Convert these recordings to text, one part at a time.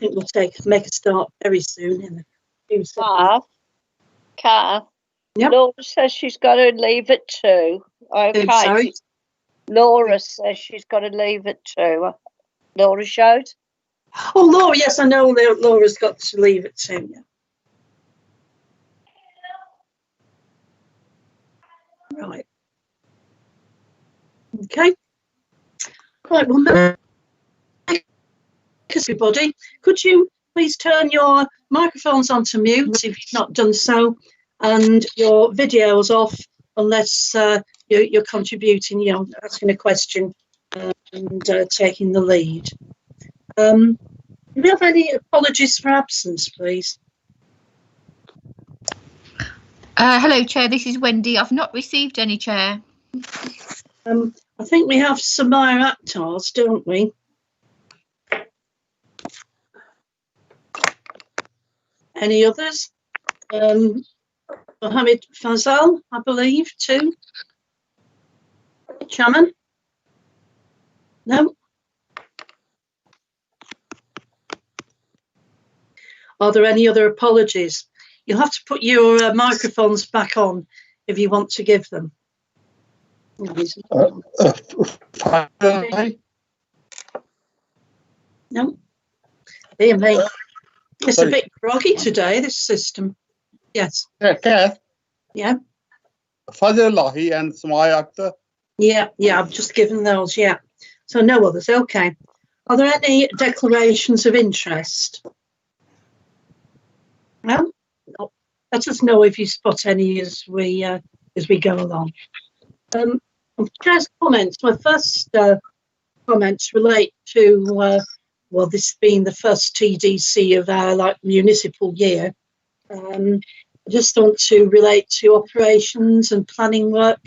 think we'll make a start very soon in a few seconds. Kath. Yep. Laura says she's got to leave at 2. Okay. Sorry? Laura says she's got to leave at 2. Laura showed. Oh, Laura, yes, I know Laura's got to leave at 2. Yeah. Right. Okay. Right, well, everybody, could you please turn your microphones onto mute if you've not done so, and your videos off unless you're contributing, asking a question and taking the lead. Do we have any apologies for absence, please? Hello, Chair. This is Wendy. I've not received any, Chair. I think we have Samira Akhtar's, don't we? Any others? Mohammed Fazal, I believe, too. Chairman? No? Are there any other apologies? You'll have to put your microphones back on if you want to give them. No? Dear me. It's a bit groggy today, this system. Yes. Yeah, Kath. Yeah. Fadlullahi and Samaya Akhtar. Yeah, I've just given those, yeah. So no others, okay. Are there any declarations of interest? No? Let us know if you spot any as we go along. Chair's comments. My first comments relate to this being the first TDC of our municipal year. I just want to relate to operations and planning work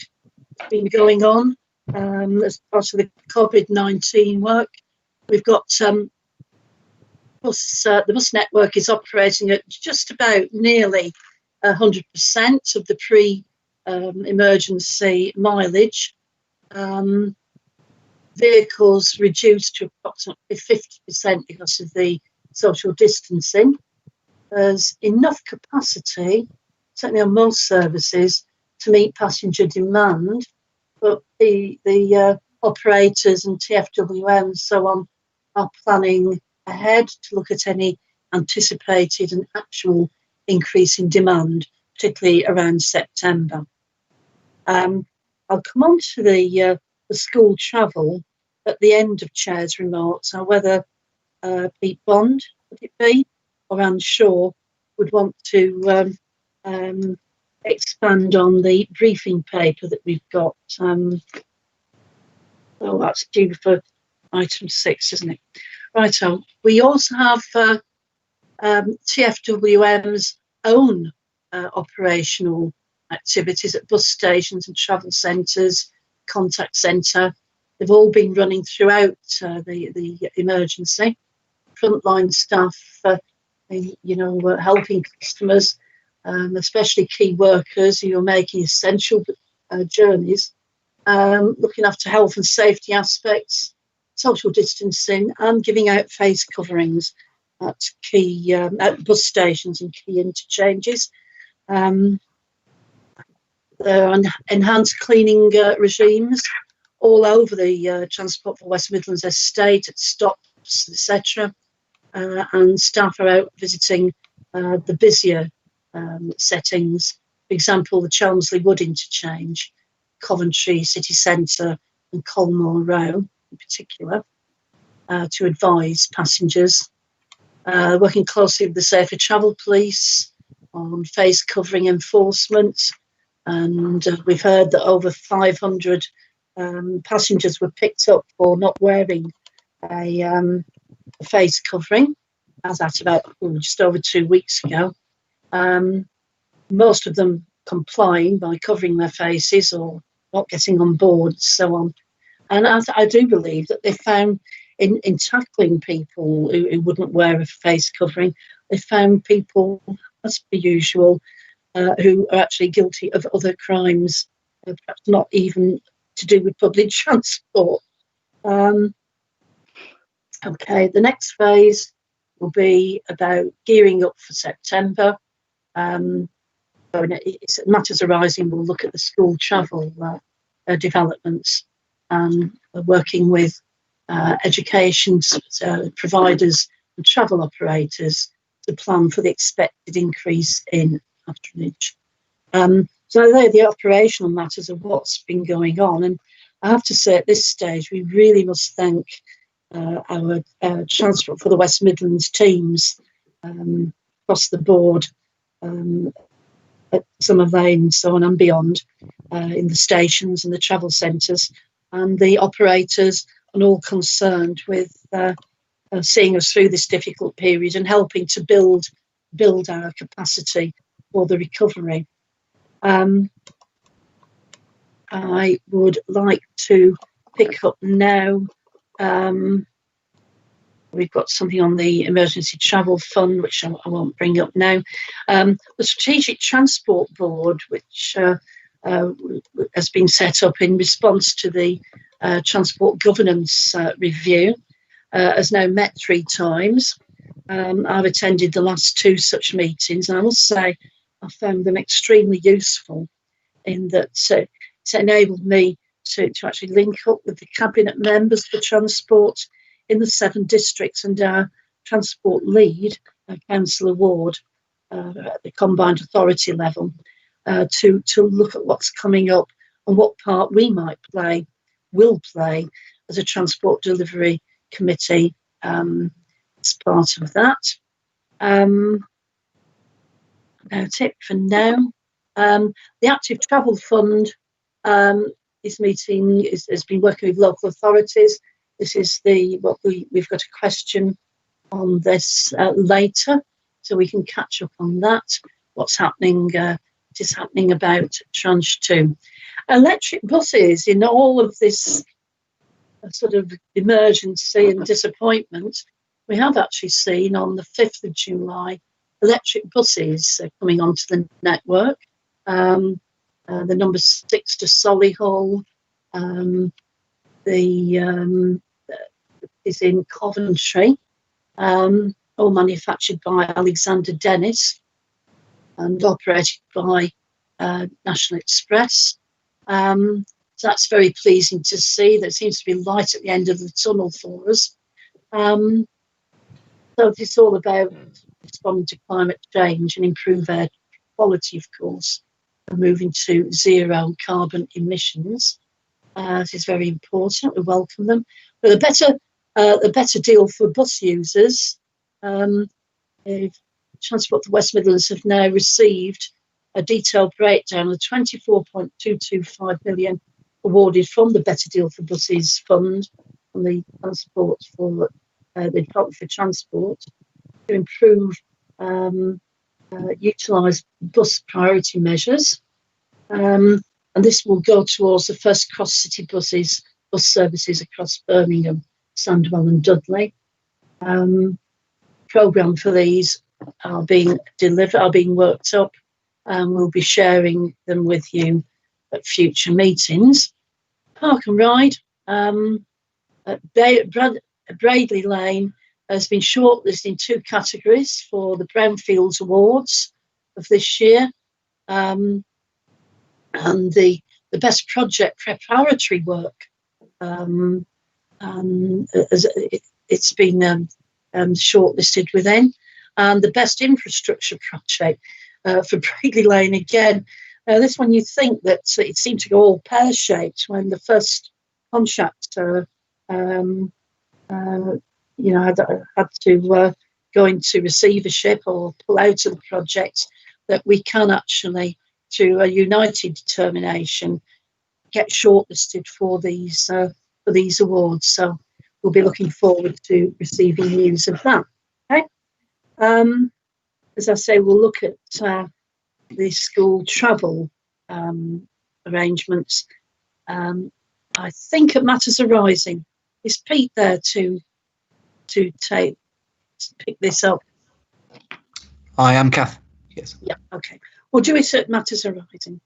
that's been going on as part of the COVID-19 work. We've got the bus network is operating at just about nearly 100% of the pre-emergency mileage. Vehicles reduced to approximately 50% because of the social distancing. There's enough capacity, certainly on most services, to meet passenger demand, but the operators and TfWM and so on are planning ahead to look at any anticipated and actual increase in demand, particularly around September. I'll come on to the school travel at the end of Chair's remarks, or whether Pete Bond, would it be, or Anne Shaw would want to expand on the briefing paper that we've got. That's due for item 6, isn't it? Right, so we also have TfWM's own operational activities at bus stations and travel centres, contact centre. They've all been running throughout the emergency. Frontline staff, helping customers, especially key workers who are making essential journeys, looking after health and safety aspects, social distancing, and giving out face coverings at key at bus stations and key interchanges. There are enhanced cleaning regimes all over the Transport for West Midlands estate, at stops, etc. And staff are out visiting the busier settings. For example, the Chelmsley Wood interchange, Coventry City Centre and Colmore Row in particular, to advise passengers. Working closely with the Safer Travel Police on face covering enforcement. And we've heard that over 500 passengers were picked up for not wearing a face covering, as at about just over 2 weeks ago. Most of them complying by covering their faces or not getting on board, so on. And I do believe that they found in tackling people who wouldn't wear a face covering, they found people, as per usual, who are actually guilty of other crimes, perhaps not even to do with public transport. Okay, the next phase will be about gearing up for September. So it's Matters Arising will look at the school travel developments, working with education providers and travel operators to plan for the expected increase in patronage. So they're the operational matters of what's been going on. And I have to say at this stage, we really must thank our Transport for the West Midlands teams across the board, at Summer Lane and so on and beyond, in the stations and the travel centres, and the operators and all concerned with seeing us through this difficult period and helping to build our capacity for the recovery. I would like to pick up now. We've got something on the Emergency Travel Fund, which I won't bring up now. The Strategic Transport Board, which has been set up in response to the Transport Governance Review, has now met 3 times. I've attended the last 2 such meetings, and I must say I found them extremely useful in that it's enabled me to actually link up with the Cabinet members for transport in the 7 districts and our transport lead, Councillor Ward, at the combined authority level, to look at what's coming up and what part we will play as a transport delivery committee as part of that. That's it for now. The Active Travel Fund has been working with local authorities. This is we've got a question on this later, so we can catch up on that. What's happening? What is happening about Tranche 2? Electric buses in all of this sort of emergency and disappointment. We have actually seen on the 5th of July electric buses coming onto the network. The number 6 to Solihull. Is in Coventry, all manufactured by Alexander Dennis and operated by National Express. So that's very pleasing to see. There seems to be light at the end of the tunnel for us. So it's all about responding to climate change and improve air quality, of course, and moving to 0 carbon emissions. This is very important. We welcome them. But a better deal for bus users. Transport for West Midlands have now received a detailed breakdown of the 24.225 million awarded from the Better Deal for Buses Fund from the Transport for the Department for Transport to improve utilise bus priority measures. And this will go towards the first cross-city bus services across Birmingham, Sandwell and Dudley. Programme for these are being worked up, and we'll be sharing them with you at future meetings. Park and Ride at Bradley Lane has been shortlisted in 2 categories for the Brownfields Awards of this year, and the best project preparatory work. It's been shortlisted within, and the best infrastructure project for Bradley Lane again. This one, you think that it seemed to go all pear-shaped when the first contractor, had to go into receivership or pull out of the project. That we can actually, through a united determination, get shortlisted for these awards. So we'll be looking forward to receiving news of that. Okay. As I say, we'll look at the school travel arrangements. I think at Matters Arising, is Pete there to pick this up? I am, Kath. Yes. Yeah. Okay. We'll do it at Matters Arising.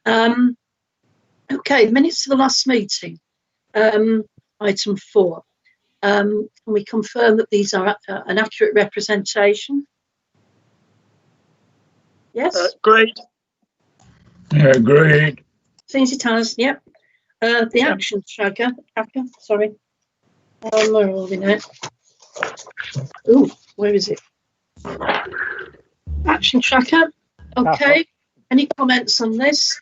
Okay. Minutes for the last meeting. Item 4. Can we confirm that these are an accurate representation? Yes, Great. Yeah, great. seems it has. Yep. The action tracker. Sorry. Where are we now? Ooh, where is it? Action tracker. Okay. Any comments on this?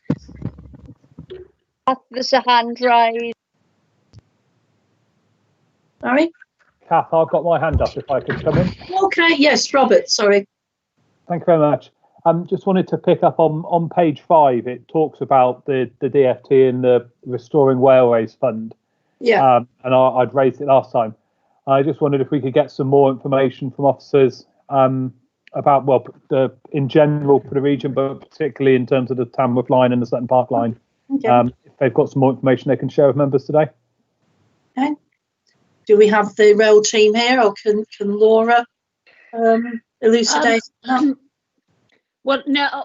There's a hand raised. Sorry. Kath, I've got my hand up if I could come in. Okay. Yes, Robert. Sorry. Thank you very much. Just wanted to pick up on page 5. It talks about the DFT and the Restoring Railways Fund. Yeah. And I'd raised it last time. I just wondered if we could get some more information from officers about, well, in general for the region, but particularly in terms of the Tamworth line and the Sutton Park line. Okay. If they've got some more information they can share with members today. Okay. Do we have the rail team here, or can Laura elucidate that? Well, no,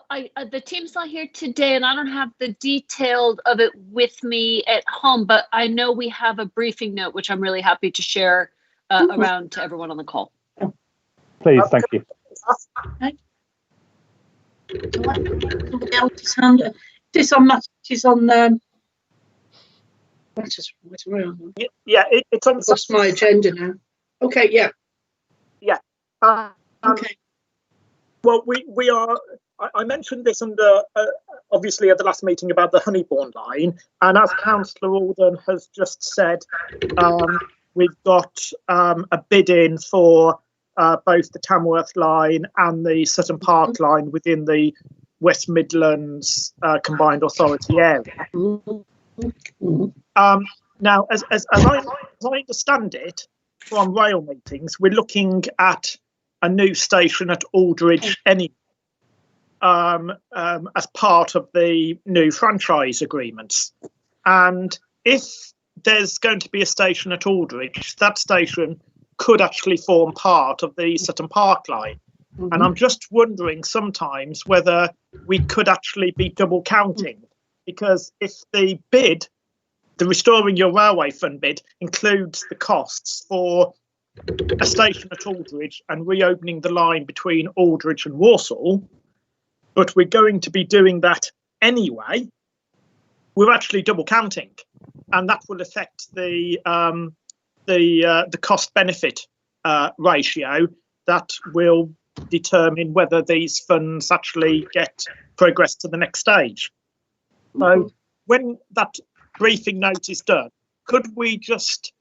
the team's not here today, and I don't have the details of it with me at home, but I know we have a briefing note, which I'm really happy to share around to everyone on the call. Please, thank you. Okay. Somebody else's hand. This on matters on matters. Yeah, it's on. That's my agenda now. Okay. Yeah. Yeah. Okay. Well, we are. I mentioned this under obviously at the last meeting about the Honeybourne line, and as Councillor Alden has just said, we've got a bid in for both the Tamworth line and the Sutton Park line within the West Midlands Combined Authority area. Now, as I understand it from rail meetings, we're looking at a new station at Aldridge anyway, as part of the new franchise agreements. And if there's going to be a station at Aldridge, that station could actually form part of the Sutton Park line. And I'm just wondering sometimes whether we could actually be double counting, because if the bid, the Restoring Your Railway Fund bid, includes the costs for a station at Aldridge and reopening the line between Aldridge and Walsall, but we're going to be doing that anyway, we're actually double counting, and that will affect the cost benefit ratio that will determine whether these funds actually get progress to the next stage. So when that briefing note is done, could we just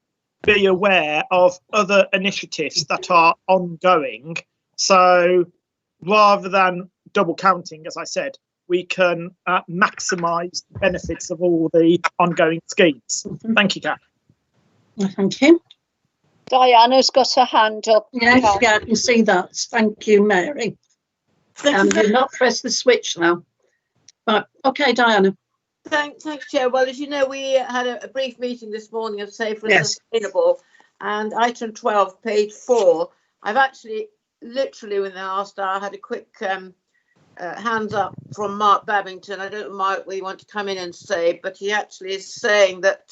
be aware of other initiatives that are ongoing? So rather than double counting, as I said, we can maximise the benefits of all the ongoing schemes. Thank you, Kath. Thank you. Diana's got her hand up. Yes, yeah, I can see that. Thank you, Mary. You've not pressed the switch now. Right, okay, Diana. Thanks, Chair. Well, as you know, we had a brief meeting this morning of Safer and Yes. Sustainable, and item 12, page 4. I've actually, literally within the last hour, had a quick hands up from Mark Babington. I don't know, Mark, what you want to come in and say, but he actually is saying that,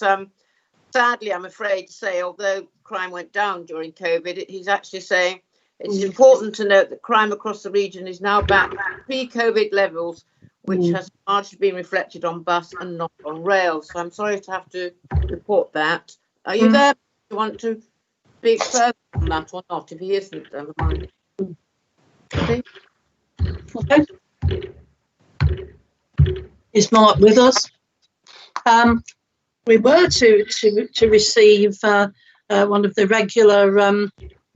sadly, I'm afraid to say, although crime went down during COVID, he's actually saying it's important to note that crime across the region is now back to pre-COVID levels, which has largely been reflected on bus and not on rail. So I'm sorry to have to report that. Are you there? Do you want to speak further on that or not? If he isn't, never mind. Okay. Okay. Is Mark with us? We were to receive one of the regular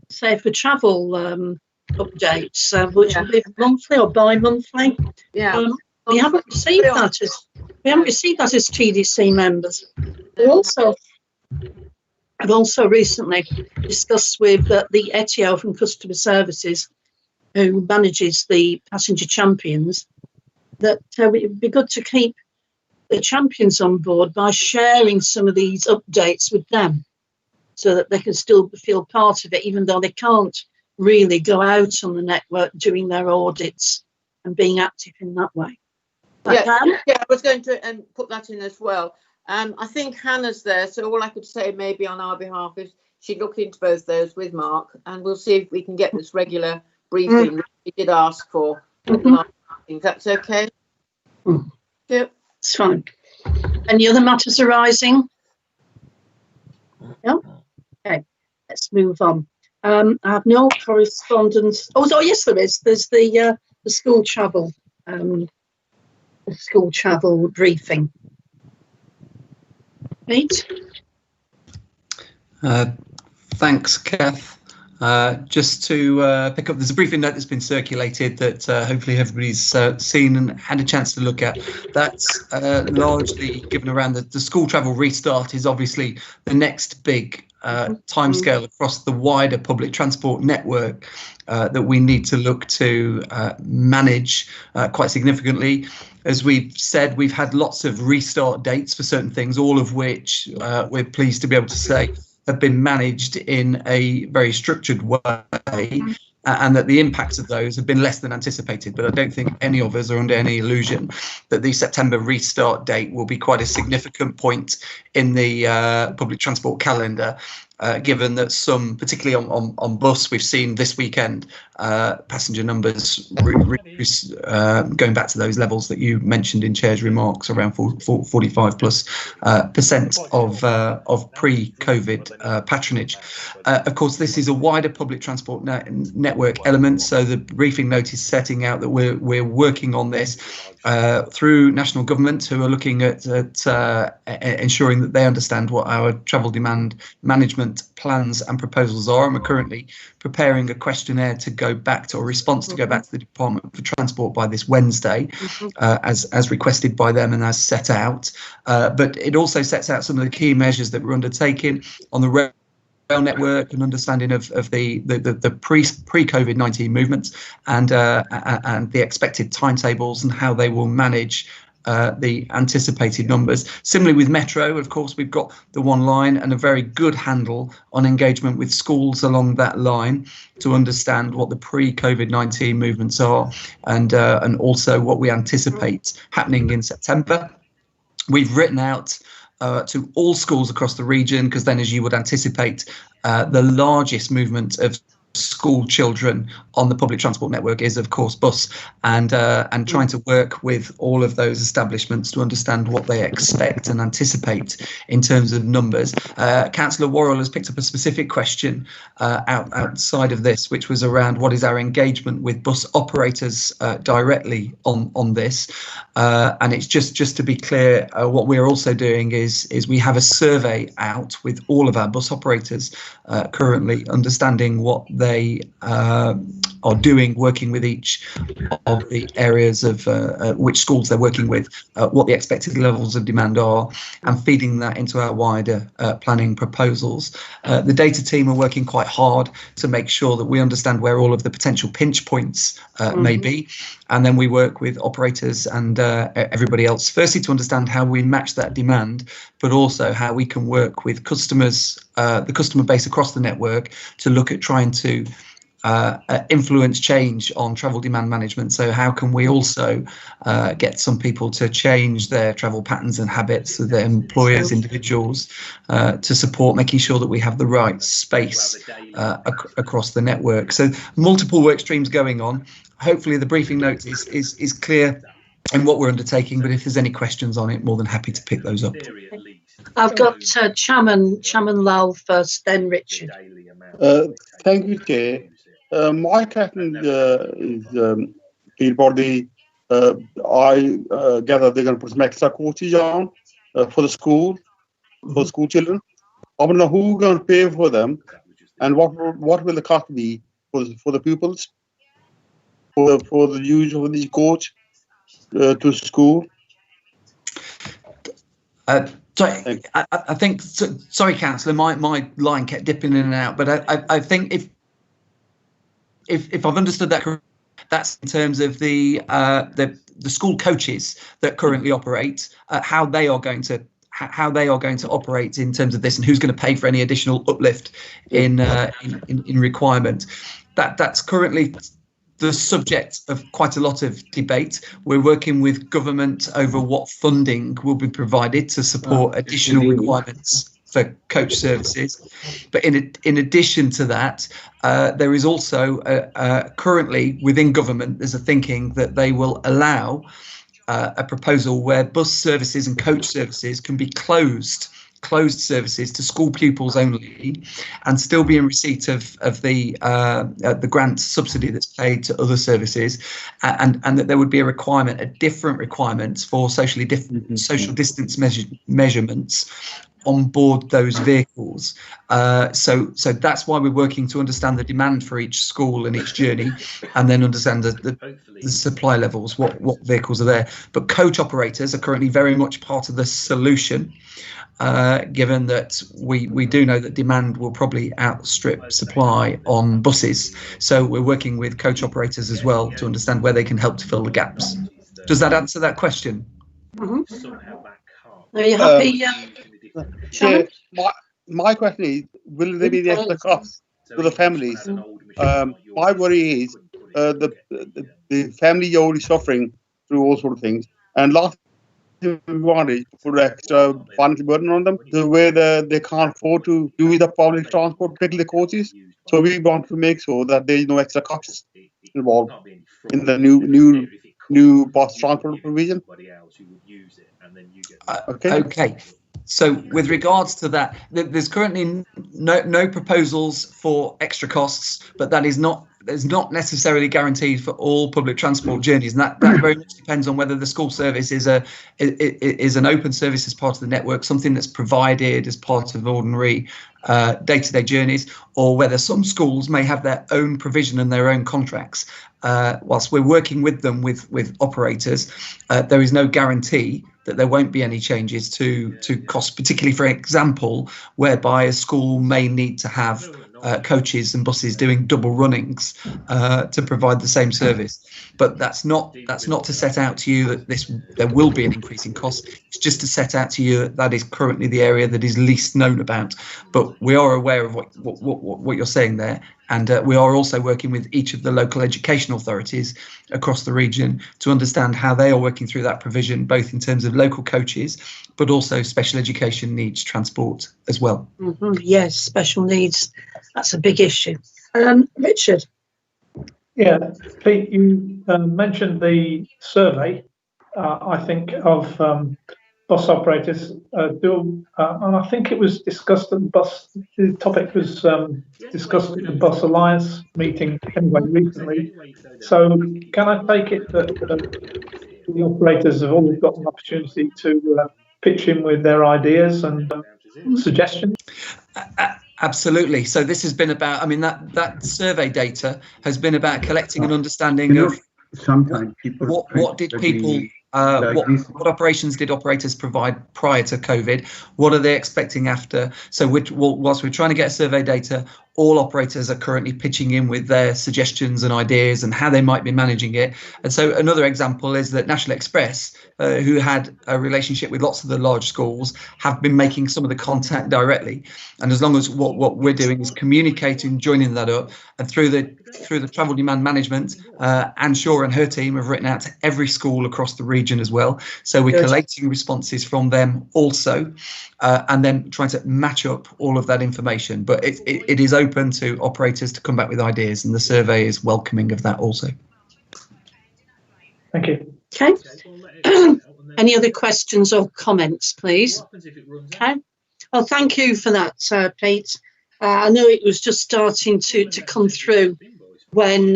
safer travel updates, which will be monthly or bi-monthly. Yeah. We haven't received that as TDC members. I've also recently discussed with the ETIO from Customer Services, who manages the passenger champions, that it would be good to keep the champions on board by sharing some of these updates with them, so that they can still feel part of it, even though they can't really go out on the network doing their audits and being active in that way. Yeah, I was going to put that in as well. I think Hannah's there, so all I could say maybe on our behalf is she'd look into both those with Mark, and we'll see if we can get this regular briefing that we did ask for. If that's okay. Yep. It's fine. Any other matters arising? No? Okay, let's move on. I have no correspondence. Oh, yes, there is. There's the school travel, briefing. Pete? Thanks, Kath. Just to pick up, there's a briefing note that's been circulated that hopefully everybody's seen and had a chance to look at. That's largely given around the school travel restart is obviously the next big timescale across the wider public transport network that we need to look to manage quite significantly. As we've said, we've had lots of restart dates for certain things, all of which we're pleased to be able to say have been managed in a very structured way, and that the impacts of those have been less than anticipated. But I don't think any of us are under any illusion that the September restart date will be quite a significant point in the public transport calendar, given that some, particularly on bus, we've seen this weekend passenger numbers reduce, going back to those levels that you mentioned in Chair's remarks, around 45+% of pre-COVID patronage. Of course, this is a wider public transport network element, so the briefing note is setting out that we're working on this through national government, who are looking at ensuring that they understand what our travel demand management plans and proposals are, and we're currently preparing a questionnaire to go back to, or response to go back to the Department for Transport by this Wednesday, as requested by them and as set out. But it also sets out some of the key measures that we're undertaking on the rail network, and understanding of the pre-COVID-19 movements, and the expected timetables and how they will manage the anticipated numbers. Similarly with Metro, of course, we've got the one line and a very good handle on engagement with schools along that line to understand what the pre-COVID-19 movements are, and also what we anticipate happening in September. We've written out to all schools across the region, because then, as you would anticipate, the largest movement of school children on the public transport network is, of course, bus, and trying to work with all of those establishments to understand what they expect and anticipate in terms of numbers. Councillor Worrell has picked up a specific question outside of this, which was around what is our engagement with bus operators directly on this, and it's just to be clear, what we're also doing is we have a survey out with all of our bus operators currently, understanding what they are doing, working with each of the areas of which schools they're working with, what the expected levels of demand are, and feeding that into our wider planning proposals. The data team are working quite hard to make sure that we understand where all of the potential pinch points may be, and then we work with operators and everybody else, firstly to understand how we match that demand, but also how we can work with customers, the customer base across the network, to look at trying to influence change on travel demand management. So how can we also get some people to change their travel patterns and habits, so their employers, individuals, to support making sure that we have the right space across the network. So multiple work streams going on. Hopefully the briefing note is clear in what we're undertaking, but if there's any questions on it, more than happy to pick those up. I've got Chairman Lal first, then Richard. Thank you, Chair. My question is about the. I gather they're going to put some extra coaches on for the school, for school children. I want to know who's going to pay for them, and what will the cost be for the pupils, for the use of the coach to school. Sorry, I think. Sorry, Councillor, my line kept dipping in and out. But I think if I've understood that correctly, that's in terms of the school coaches that currently operate, how they are going to operate in terms of this, and who's going to pay for any additional uplift in requirement. That's currently the subject of quite a lot of debate. We're working with government over what funding will be provided to support additional requirements for coach services. But in addition to that, there is also currently within government, there's a thinking that they will allow a proposal where bus services and coach services can be closed services to school pupils only, and still be in receipt of the grant subsidy that's paid to other services, and that there would be a different requirement for social distance measurements on board those vehicles. So that's why we're working to understand the demand for each school and each journey, and then understand the supply levels, what vehicles are there. But coach operators are currently very much part of the solution, given that we do know that demand will probably outstrip supply on buses. So we're working with coach operators as well to understand where they can help to fill the gaps. Does that answer that question? Are you happy? Chair, my question is, will there be the extra costs to the families? My worry is the family are already suffering through all sorts of things, and last thing we want is to put extra financial burden on them to where they can't afford to use the public transport, particularly the coaches. So we want to make sure that there is no extra costs involved in the new bus transport provision. Okay. So with regards to that, there's currently no proposals for extra costs, but there's not necessarily guaranteed for all public transport journeys, and that very much depends on whether the school service is an open service as part of the network, something that's provided as part of ordinary day-to-day journeys, or whether some schools may have their own provision and their own contracts. Whilst we're working with them with operators, there is no guarantee that there won't be any changes to costs, particularly, for example, whereby a school may need to have coaches and buses doing double runnings to provide the same service. But that's not to set out to you that there will be an increase in cost. It's just to set out to you that is currently the area that is least known about. But we are aware of what you're saying there, and we are also working with each of the local education authorities across the region to understand how they are working through that provision, both in terms of local coaches, but also special education needs transport as well. Yes, special needs. That's a big issue. Richard. Yeah, Pete, you mentioned the survey, I think, of bus operators and I think it was discussed at the topic was discussed at the Bus Alliance meeting anyway recently. So can I take it that the operators have all got an opportunity to pitch in with their ideas and suggestions? Absolutely. So this has been about, I mean, that survey data has been about collecting an understanding of sometimes people what did people what operations did operators provide prior to COVID? What are they expecting after? So whilst we're trying to get survey data, all operators are currently pitching in with their suggestions and ideas and how they might be managing it. And so another example is that National Express, who had a relationship with lots of the large schools, have been making some of the contact directly. And as long as what we're doing is communicating, joining that up, and through the travel demand management, Anne Shaw and her team have written out to every school across the region as well. So we're collating responses from them also, and then trying to match up all of that information. But it is open to operators to come back with ideas, and the survey is welcoming of that also. Thank you. Okay. Any other questions or comments, please? Okay. Well, thank you for that, Pete. I know it was just starting to come through when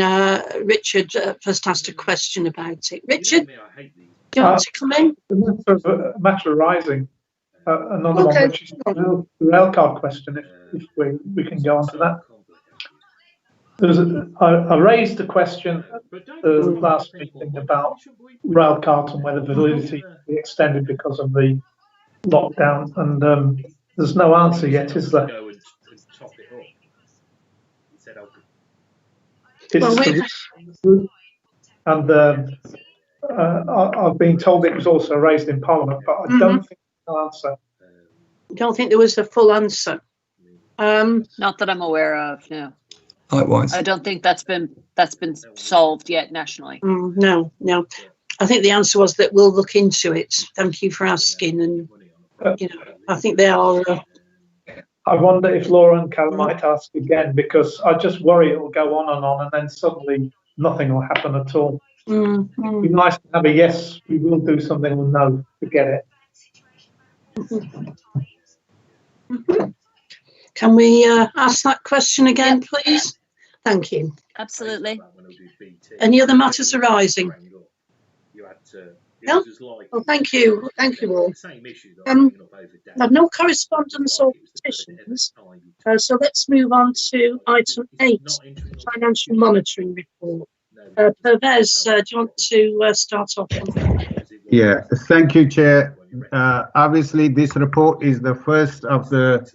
Richard first asked a question about it. Richard, do you want to come in? A matter arising. Another one, which is the rail card question, if we can go on to that. I raised the question at the last meeting about rail cards and whether validity can be extended because of the lockdown, and there's no answer yet, is there? I've been told it was also raised in Parliament, but I don't think there's an answer. Don't think there was a full answer. Not that I'm aware of. No. Likewise. I don't think that's been solved yet nationally. No. I think the answer was that we'll look into it. Thank you for asking, and I think they are I wonder if Laura and Cal might ask again, because I just worry it will go on, and then suddenly nothing will happen at all. It'd be nice to have a yes, we will do something, or no, forget it. Can we ask that question again, please? Thank you. Absolutely. Any other matters arising? No? Well, thank you all. I've no correspondence or petitions, so let's move on to item 8, financial monitoring report. Pervez, do you want to start off on that? Yeah, thank you, Chair. Obviously, this report is the first of the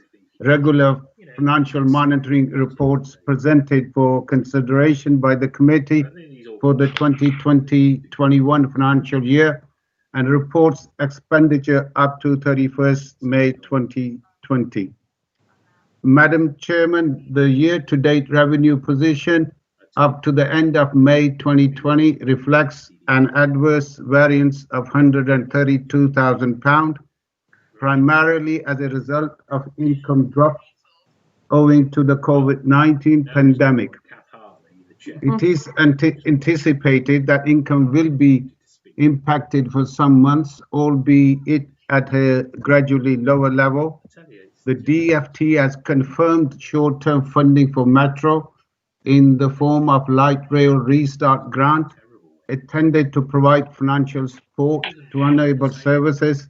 regular financial monitoring reports presented for consideration by the committee for the 2020-21 financial year, and reports expenditure up to 31st May 2020. Madam Chairman, the year-to-date revenue position up to the end of May 2020 reflects an adverse variance of £132,000, primarily as a result of income drop owing to the COVID-19 pandemic. It is anticipated that income will be impacted for some months, albeit at a gradually lower level. The DFT has confirmed short-term funding for Metro in the form of Light Rail Restart Grant, intended to provide financial support to enable services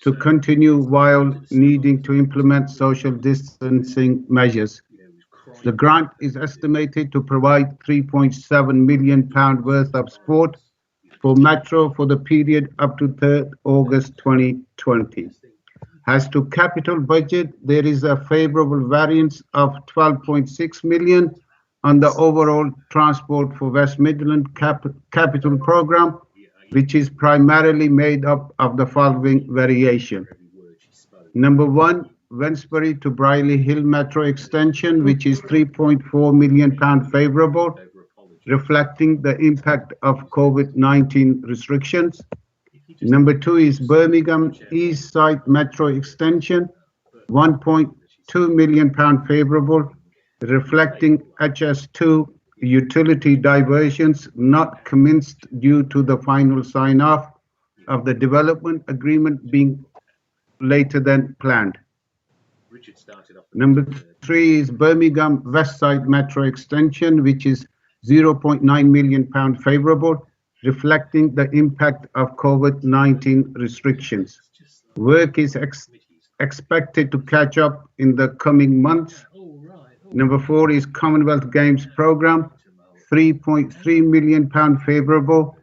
to continue while needing to implement social distancing measures. The grant is estimated to provide £3.7 million worth of support for Metro for the period up to 3rd August 2020. As to capital budget, there is a favourable variance of £12.6 million on the overall Transport for West Midlands capital programme, which is primarily made up of the following variation. Number 1, Wensbury to Brierley Hill Metro extension, which is £3.4 million favourable, reflecting the impact of COVID-19 restrictions. Number 2 is Birmingham Eastside Metro extension, £1.2 million favourable, reflecting HS2 utility diversions not commenced due to the final sign-off of the development agreement being later than planned. Number 3 is Birmingham Westside Metro extension, which is £0.9 million favourable, reflecting the impact of COVID-19 restrictions. Work is expected to catch up in the coming months. Number 4 is Commonwealth Games Programme, £3.3 million favourable.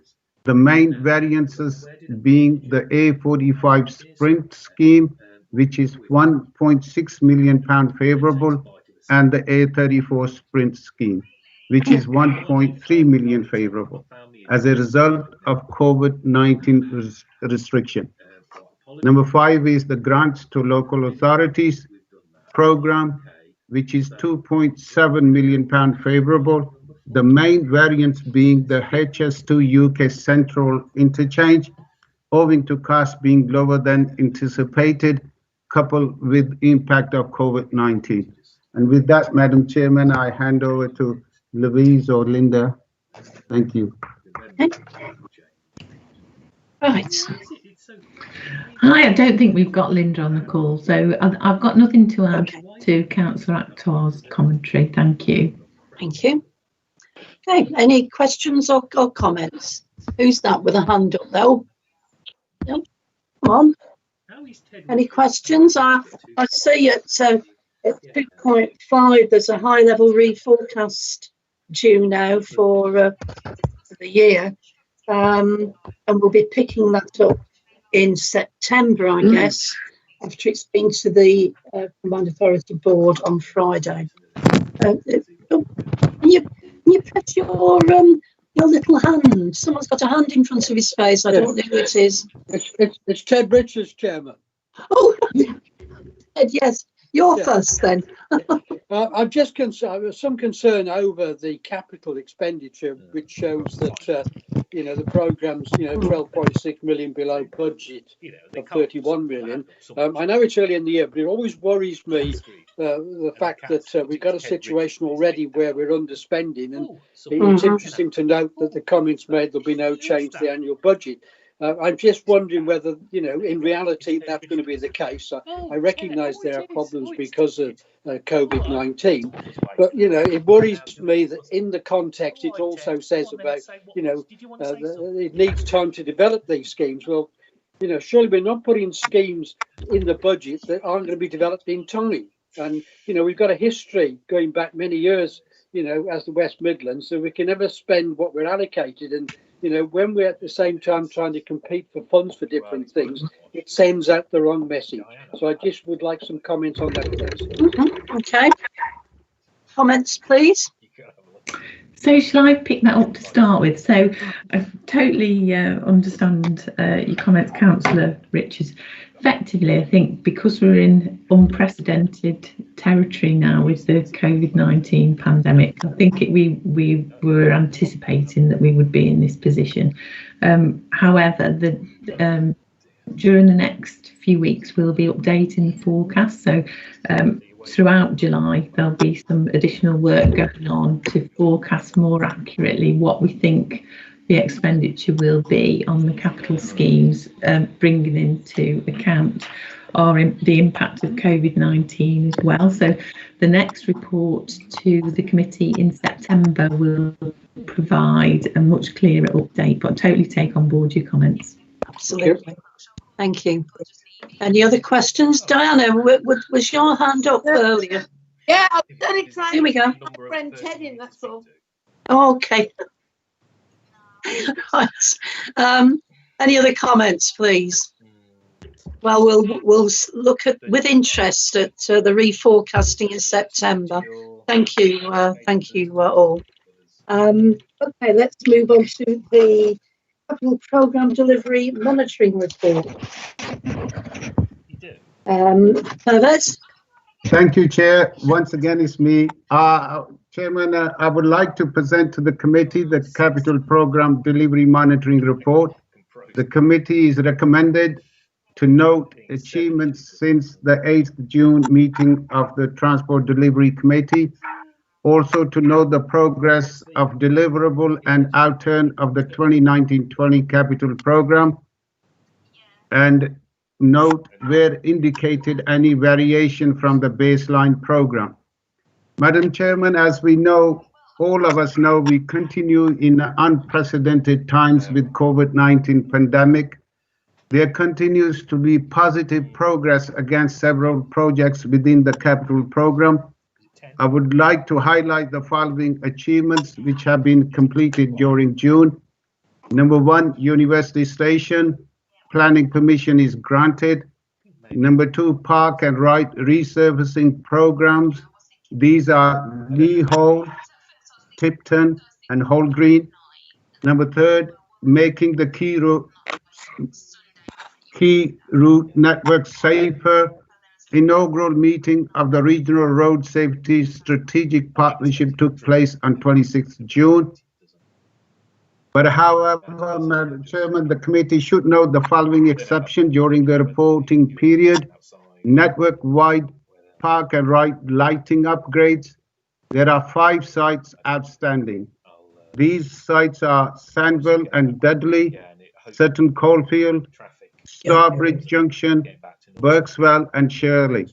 The main variances being the A45 Sprint scheme, which is £1.6 million favourable, and the A34 Sprint scheme, which is £1.3 million favourable, as a result of COVID-19 restriction. Number 5 is the Grants to Local Authorities programme, which is £2.7 million favourable. The main variance being the HS2 UK Central interchange, owing to costs being lower than anticipated, coupled with impact of COVID-19. And with that, Madam Chairman, I hand over to Louise or Linda. Thank you. Right. Hi, I don't think we've got Linda on the call, so I've got nothing to add to Councillor Akhtar's commentary. Thank you. Thank you. Okay, any questions or comments? Who's that with a hand up though? No? Come on. Any questions? I see at 2.5 there's a high level reforecast due now for the year, and we'll be picking that up in September, I guess, after it's been to the Combined Authority Board on Friday. Can you press your little hand? Someone's got a hand in front of his face. I don't know who it is. It's Ted Richards, Chairman. Oh, Ted, yes. You're Yeah. first then. I'm just some concern over the capital expenditure, which shows that the program's 12.6 million below budget of 31 million. I know it's early in the year, but it always worries me the fact that we've got a situation already where we're underspending, and it's interesting to note that the comments made there'll be no change to the annual budget. I'm just wondering whether, in reality, that's going to be the case. I recognise there are problems because of COVID-19, but it worries me that in the context it also says about it needs time to develop these schemes. Well, surely we're not putting schemes in the budget that aren't going to be developed in time. And we've got a history going back many years, as the West Midlands, so we can never spend what we're allocated. And when we're at the same time trying to compete for funds for different things, it sends out the wrong message. So I just would like some comments on that, please. Okay. Comments, please. So shall I pick that up to start with? So I totally understand your comments, Councillor Richards. Effectively, I think because we're in unprecedented territory now with the COVID-19 pandemic, I think we were anticipating that we would be in this position. However, during the next few weeks, we'll be updating the forecast. So throughout July, there'll be some additional work going on to forecast more accurately what we think the expenditure will be on the capital schemes, bringing into account the impact of COVID-19 as well. So the next report to the committee in September will provide a much clearer update, but I totally take on board your comments. Absolutely. Thank you. Any other questions? Diana, was your hand up earlier? Yeah, I've done it trying. Here we go. My friend Ted in, that's all. Okay. Right. Any other comments, please? Well, we'll look at with interest at the reforecasting in September. Thank you all. Okay, let's move on to the capital programme delivery monitoring report. Pervez? Thank you, Chair. Once again, it's me. Chairman, I would like to present to the committee the Capital Programme Delivery Monitoring Report. The committee is recommended to note achievements since the 8th June meeting of the Transport Delivery Committee. Also to note the progress of deliverable and outturn of the 2019-20 Capital Programme, and note where indicated any variation from the baseline programme. Madam Chairman, as we know, all of us know, we continue in unprecedented times with COVID-19 pandemic. There continues to be positive progress against several projects within the capital programme. I would like to highlight the following achievements which have been completed during June. Number 1, University Station. Planning permission is granted. Number 2, Park and Ride resurfacing programs. These are Lee Hall, Tipton, and Hall Green. Number 3, making the key route network safer. Inaugural meeting of the Regional Road Safety Strategic Partnership took place on 26th June. But however, Madam Chairman, the committee should note the following exception during the reporting period. Network-wide park and ride lighting upgrades. There are 5 sites outstanding. These sites are Sandwell and Dudley, Sutton Coalfield, Starbridge Junction, Berkswell and Shirley.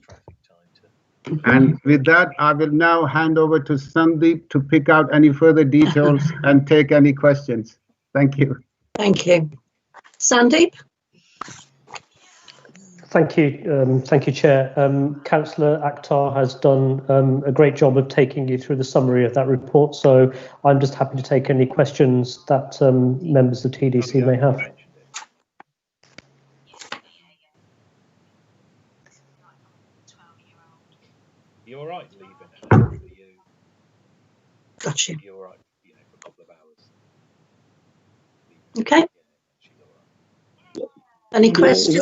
And with that, I will now hand over to Sandeep to pick out any further details and take any questions. Thank you. Thank you. Sandeep? Thank you, Chair. Councillor Akhtar has done a great job of taking you through the summary of that report, so I'm just happy to take any questions that members of the TDC may have. You're all right leaving it for you. Got you. You're all right, for a couple of hours. Okay. Any questions?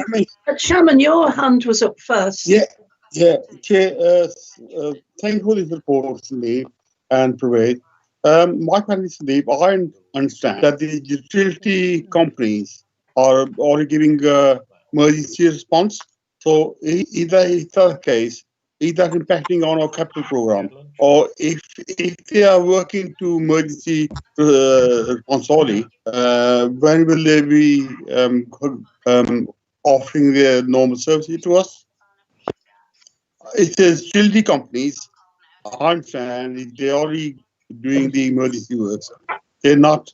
Shaman, your hand was up first. Yeah. Yeah, Chair, thank you for this report, Sandeep and Praved. My question is, Sandeep, I understand that the utility companies are already giving emergency response. So is that the case? Is that impacting on our capital program? Or if they are working to emergency response only, when will they be offering their normal services to us? It says utility companies, I understand they're already doing the emergency works. They're not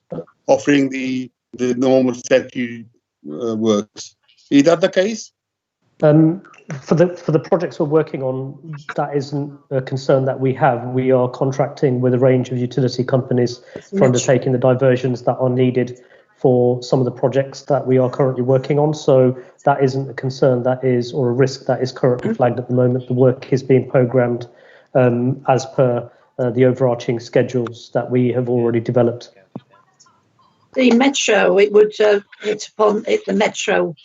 offering the normal statutory works. Is that the case? For the projects we're working on, that isn't a concern that we have. We are contracting with a range of utility companies for undertaking the diversions that are needed for some of the projects that we are currently working on. So that isn't a concern that is, or a risk that is currently flagged at the moment. The work is being programmed as per the overarching schedules that we have already developed. The metro, it would hit upon it, the metro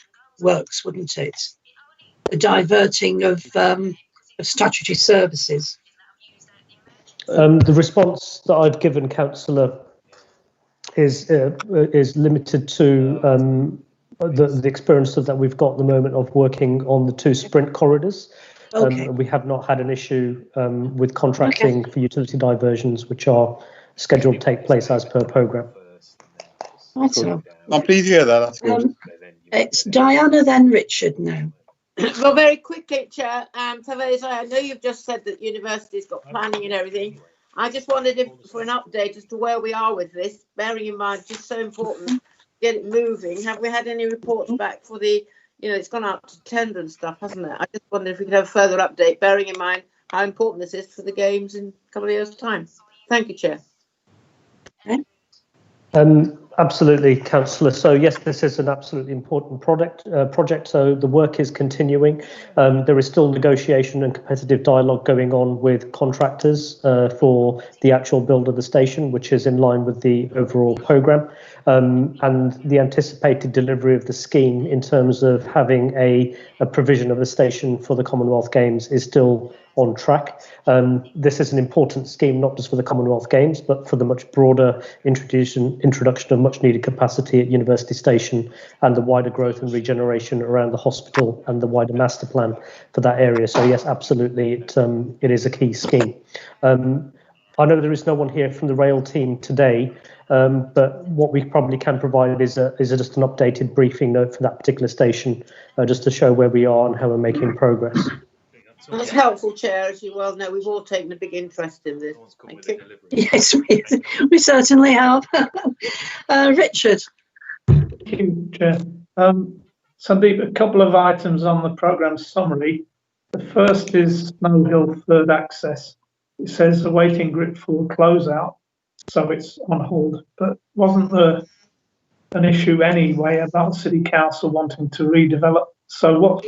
works, wouldn't it? The diverting of statutory services. The response that I've given, Councillor, is limited to the experience that we've got at the moment of working on the 2 sprint corridors. Okay. We have not had an issue with contracting for utility diversions, which are scheduled to take place as per programme. Also, I'm pleased to hear that. That's good. It's Diana, then Richard now. Well, very quickly, Chair, Theresa, I know you've just said that university's got planning and everything. I just wanted for an update as to where we are with this, bearing in mind just so important to get it moving. Have we had any reports back for the, it's gone out to tender and stuff, hasn't it? I just wondered if we could have a further update, bearing in mind how important this is for the games in a couple of years' time. Thank you, Chair. Absolutely, Councillor. So yes, this is an absolutely important project. So the work is continuing. There is still negotiation and competitive dialogue going on with contractors for the actual build of the station, which is in line with the overall programme. And the anticipated delivery of the scheme in terms of having a provision of the station for the Commonwealth Games is still on track. This is an important scheme, not just for the Commonwealth Games, but for the much broader introduction of much needed capacity at University Station and the wider growth and regeneration around the hospital and the wider master plan for that area. So yes, absolutely, it is a key scheme. I know there is no one here from the rail team today, but what we probably can provide is just an updated briefing note for that particular station, just to show where we are and how we're making progress. That's helpful, Chair. As you well know, we've all taken a big interest in this. Thank you. Yes, we certainly have. Richard. Thank you, Chair. Sandeep, a couple of items on the programme summary. The first is Snow Hill third access. It says awaiting grip for closeout, so it's on hold. But wasn't there an issue anyway about City Council wanting to redevelop? So what's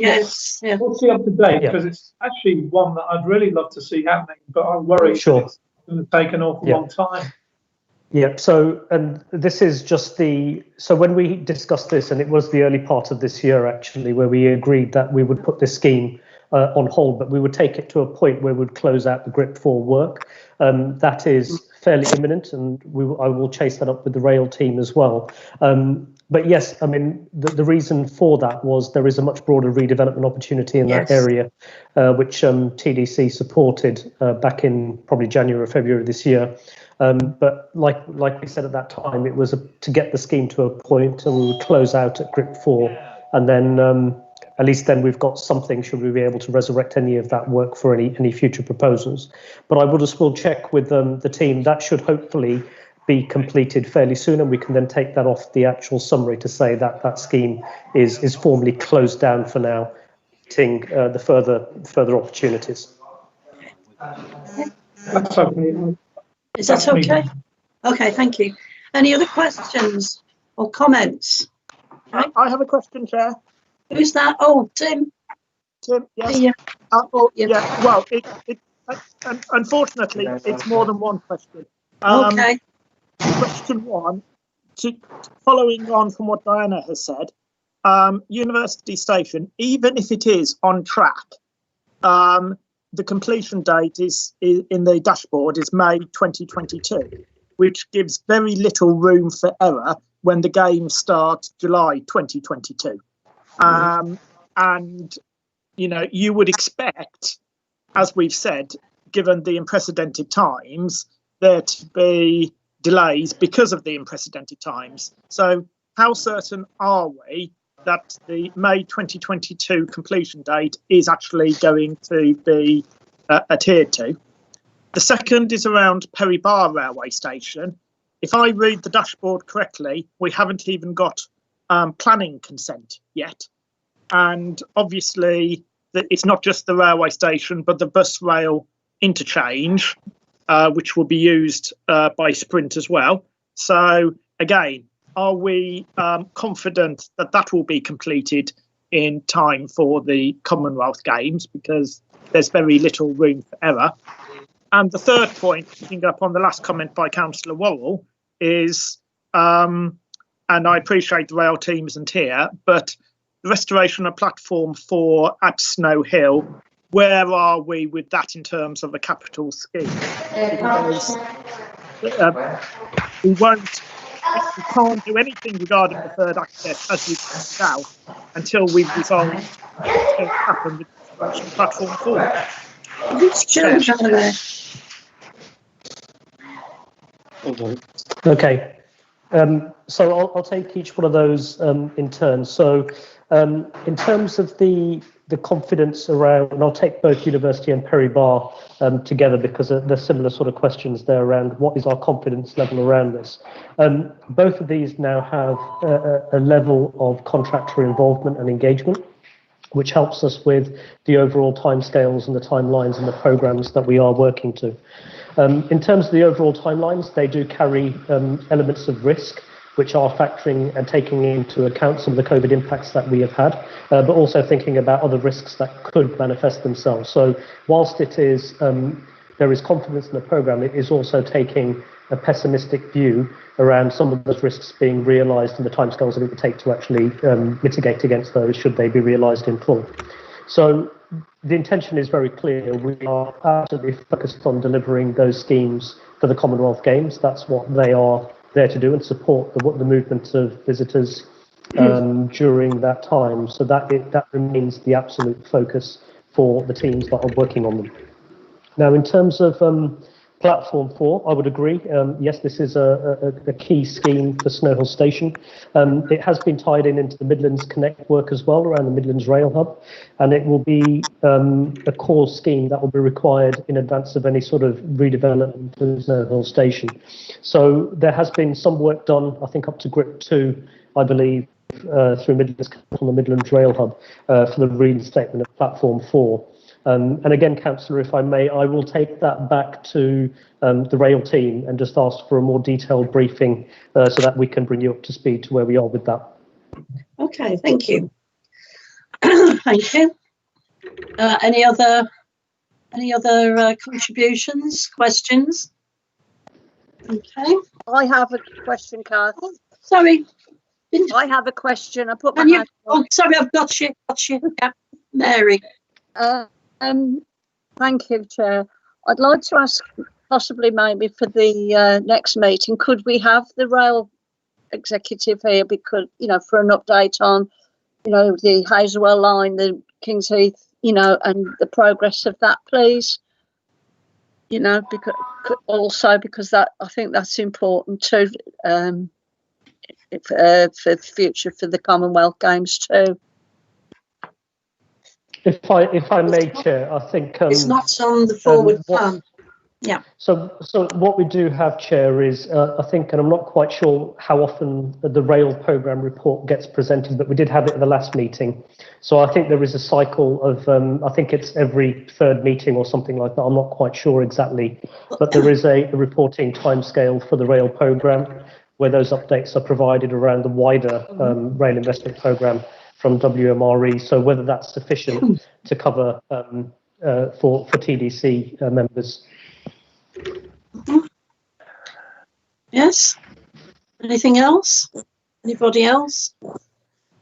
the up to date? Because it's actually one that I'd really love to see happening, but I'm worried that it's going to take an awful long time. Yeah, so, and this is just so when we discussed this, and it was the early part of this year actually, where we agreed that we would put this scheme on hold, but we would take it to a point where we would close out the GRIP 4 work. That is fairly imminent, and I will chase that up with the rail team as well. But yes, I mean, the reason for that was there is a much broader redevelopment opportunity in that area, which TDC supported back in probably January or February this year. But like we said at that time, it was to get the scheme to a point and we would close out at GRIP 4, and then at least then we've got something should we be able to resurrect any of that work for any future proposals. But I will check with the team. That should hopefully be completed fairly soon, and we can then take that off the actual summary to say that that scheme is formally closed down for now, awaiting the further opportunities. That's okay. Is that okay? Okay, thank you. Any other questions or comments? I have a question, Chair. Who's that? Oh, Tim. Tim, yes. Yeah. Yeah. Well, unfortunately, it's more than one question. Okay. Question one, following on from what Diana has said, University Station, even if it is on track, the completion date is in the dashboard is May 2022, which gives very little room for error when the game starts July 2022. And, you know, you would expect, as we've said, given the unprecedented times, there to be delays because of the unprecedented times. So how certain are we that the May 2022 completion date is actually going to be adhered to? The second is around Perry Bar railway station. If I read the dashboard correctly, we haven't even got planning consent yet. And obviously, it's not just the railway station, but the bus rail interchange, which will be used by Sprint as well. So again, are we confident that that will be completed in time for the Commonwealth Games? Because there's very little room for error. And the third point, picking up on the last comment by Councillor Worrell, is, and I appreciate the rail team isn't here, but the restoration of platform 4 at Snow Hill, where are we with that in terms of a capital scheme? Because we can't do anything regarding deferred access, as you pointed out, until we've resolved what happened with the restoration of platform 4. Okay. So I'll take each one of those in turn. So in terms of the confidence around, and I'll take both University and Perry Bar together because there's similar sort of questions there around what is our confidence level around this. Both of these now have a level of contractor involvement and engagement, which helps us with the overall timescales and the timelines and the programs that we are working to. In terms of the overall timelines, they do carry elements of risk, which are factoring and taking into account some of the COVID impacts that we have had, but also thinking about other risks that could manifest themselves. So whilst it is, there is confidence in the programme, it is also taking a pessimistic view around some of those risks being realised and the timescales that it would take to actually mitigate against those should they be realised in full. So the intention is very clear. We are absolutely focused on delivering those schemes for the Commonwealth Games. That's what they are there to do and support the movement of visitors during that time. So that remains the absolute focus for the teams that are working on them. Now, in terms of Platform 4, I would agree. Yes, this is a key scheme for Snow Hill Station. It has been tied into the Midlands Connect work as well around the Midlands Rail Hub, and it will be a core scheme that will be required in advance of any sort of redevelopment of Snow Hill Station. So there has been some work done, I think up to GRIP 2, I believe, through Midlands Connect on the Midlands Rail Hub for the reinstatement of Platform 4. And again, Councillor, if I may, I will take that back to the rail team and just ask for a more detailed briefing so that we can bring you up to speed to where we are with that. Okay, thank you. Thank you. Any other contributions, questions? Okay. I have a question, Kath. Oh, sorry. I have a question. I put my And you, hand oh, sorry, I've got you. Yeah. Mary. Thank you, Chair. I'd like to ask, possibly maybe for the next meeting, could we have the rail executive here, because, you know, for an update on, you know, the Hazelwell line, the Kings Heath, you know, and the progress of that, please. You know, because also because that, I think that's important too, for the future for the Commonwealth Games too. If I may, Chair, I think it's not on the forward plan. Yeah. So what we do have, Chair, is I think, and I'm not quite sure how often the rail programme report gets presented, but we did have it at the last meeting. So I think there is a cycle of, I think it's every third meeting or something like that. I'm not quite sure exactly, but there is a reporting timescale for the rail programme where those updates are provided around the wider rail investment programme from WMRE. So whether that's sufficient to cover for TDC members. Yes. Anything else? Anybody else?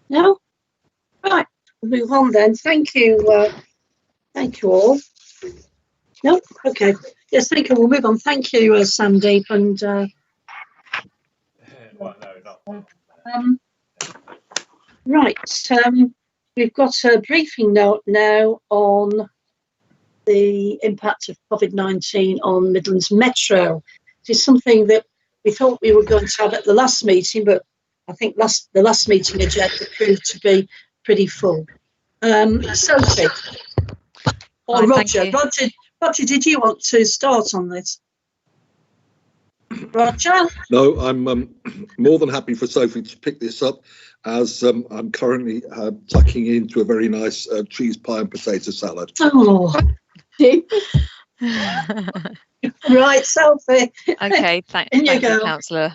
No? Right, we'll move on then. Thank you, Thank you all. No, okay. Yes, thank you. We'll move on. Thank you, Sandeep. And right, we've got a briefing note now on the impact of COVID-19 on Midlands Metro. It is something that we thought we were going to have at the last meeting, but I think the last meeting agenda proved to be pretty full. Sophie or Hi, Roger. Roger, did you want to start on this? Roger? No, I'm more than happy for Sophie to pick this up, as I'm currently tucking into a very nice cheese pie and potato salad. Oh, right, Sophie. Okay, thank you, Councillor.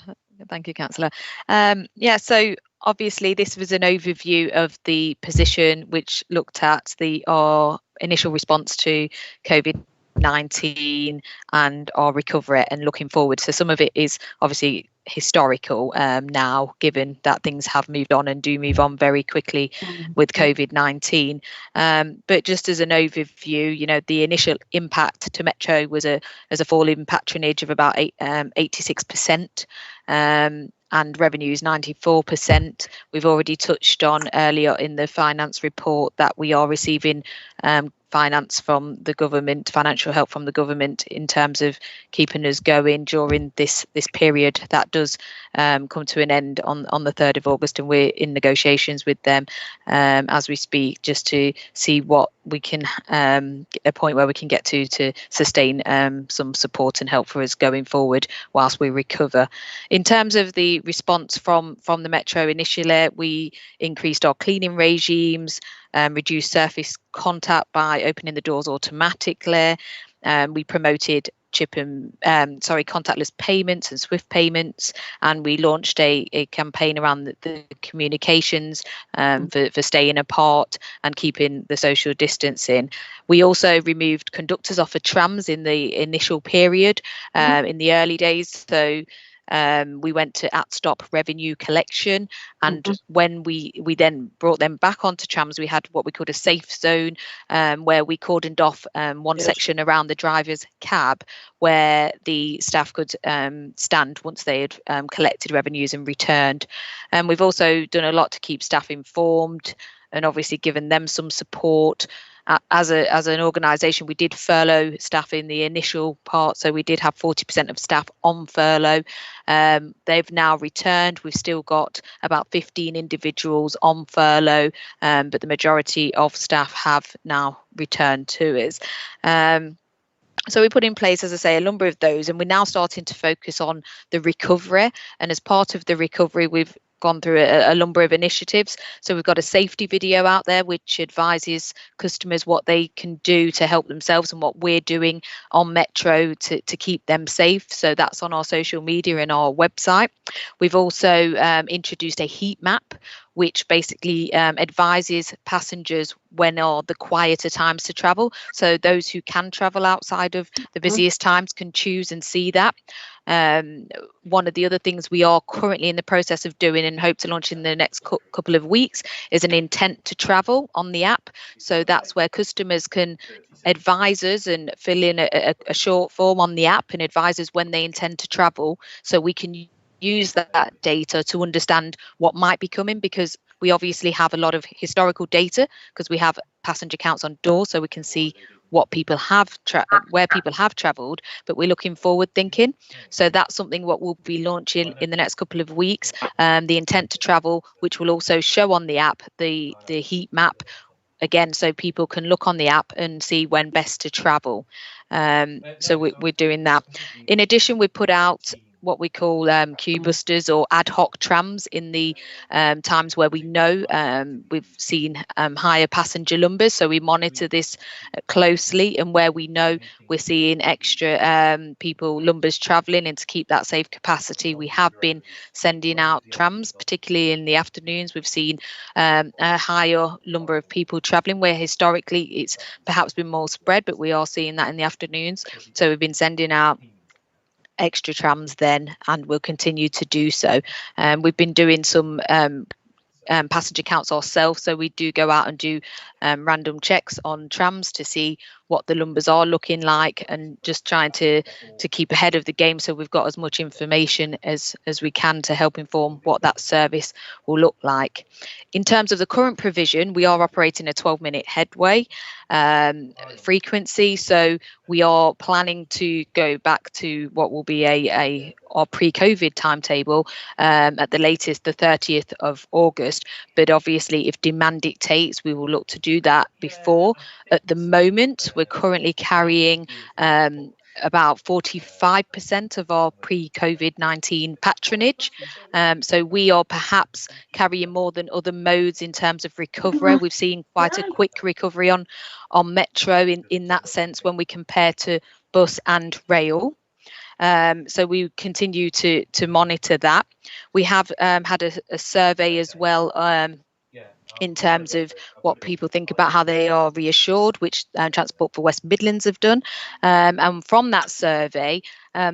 Thank you, Councillor. Yeah, so obviously this was an overview of the position which looked at our initial response to COVID-19 and our recovery and looking forward. So some of it is obviously historical now, given that things have moved on and do move on very quickly with COVID-19. But just as an overview, you know, the initial impact to Metro was a fall in patronage of about 86%. And revenues 94%. We've already touched on earlier in the finance report that we are receiving finance from the government, financial help from the government in terms of keeping us going during this period. That does come to an end on the 3rd of August, and we're in negotiations with them as we speak, just to see what we can a point where we can get to sustain some support and help for us going forward whilst we recover. In terms of the response from the Metro, initially we increased our cleaning regimes, reduced surface contact by opening the doors automatically. We promoted contactless payments and swift payments, and we launched a campaign around the communications for staying apart and keeping the social distancing. We also removed conductors off of trams in the initial period, in the early days. So we went to at-stop revenue collection, and when we then brought them back onto trams, we had what we called a safe zone, where we cordoned off one section around the driver's cab where the staff could stand once they had collected revenues and returned. And we've also done a lot to keep staff informed and obviously given them some support. As an organisation, we did furlough staff in the initial part, so we did have 40% of staff on furlough. They've now returned. We've still got about 15 individuals on furlough, but the majority of staff have now returned to us. So we put in place, as I say, a number of those, and we're now starting to focus on the recovery. And as part of the recovery, we've gone through a number of initiatives. So we've got a safety video out there which advises customers what they can do to help themselves and what we're doing on Metro to keep them safe. So that's on our social media and our website. We've also introduced a heat map which basically advises passengers when are the quieter times to travel. So those who can travel outside of the busiest times can choose and see that. One of the other things we are currently in the process of doing and hope to launch in the next couple of weeks is an intent to travel on the app. So that's where customers can advise us and fill in a short form on the app and advise us when they intend to travel, so we can use that data to understand what might be coming, because we obviously have a lot of historical data because we have passenger counts on doors, so we can see what people have where people have travelled, but we're looking forward thinking. So that's something what we'll be launching in the next couple of weeks, the intent to travel, which will also show on the app the heat map again, so people can look on the app and see when best to travel. So we're doing that. In addition, we put out what we call queue busters or ad hoc trams in the times where we know we've seen higher passenger numbers. So we monitor this closely, and where we know we're seeing extra people numbers travelling, and to keep that safe capacity, we have been sending out trams, particularly in the afternoons. We've seen a higher number of people travelling, where historically it's perhaps been more spread, but we are seeing that in the afternoons. So we've been sending out extra trams then, and we'll continue to do so. We've been doing some passenger counts ourselves, so we do go out and do random checks on trams to see what the numbers are looking like, and just trying to keep ahead of the game, so we've got as much information as we can to help inform what that service will look like. In terms of the current provision, we are operating a 12-minute headway frequency, so we are planning to go back to what will be our pre-COVID timetable at the latest the 30th of August. But obviously, if demand dictates, we will look to do that before. At the moment, we're currently carrying about 45% of our pre-COVID-19 patronage. So we are perhaps carrying more than other modes in terms of recovery. We've seen quite a quick recovery on metro in that sense when we compare to bus and rail. So we continue to monitor that. We have had a survey as well in terms of what people think about how they are reassured, which Transport for West Midlands have done. And from that survey,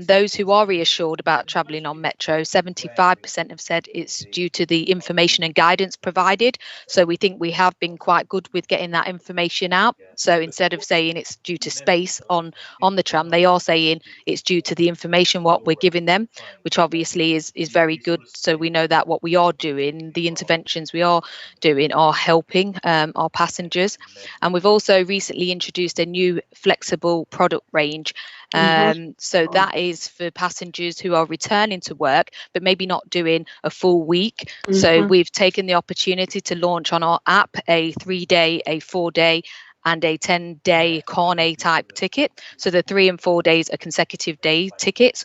those who are reassured about travelling on metro, 75% have said it's due to the information and guidance provided. So we think we have been quite good with getting that information out. So instead of saying it's due to space on the tram, they are saying it's due to the information what we're giving them, which obviously is very good. So we know that what we are doing, the interventions we are doing, are helping our passengers. And we've also recently introduced a new flexible product range. So that is for passengers who are returning to work but maybe not doing a full week. So we've taken the opportunity to launch on our app a 3-day, a 4-day and a 10-day carnet type ticket. So the 3 and 4 days are consecutive day tickets.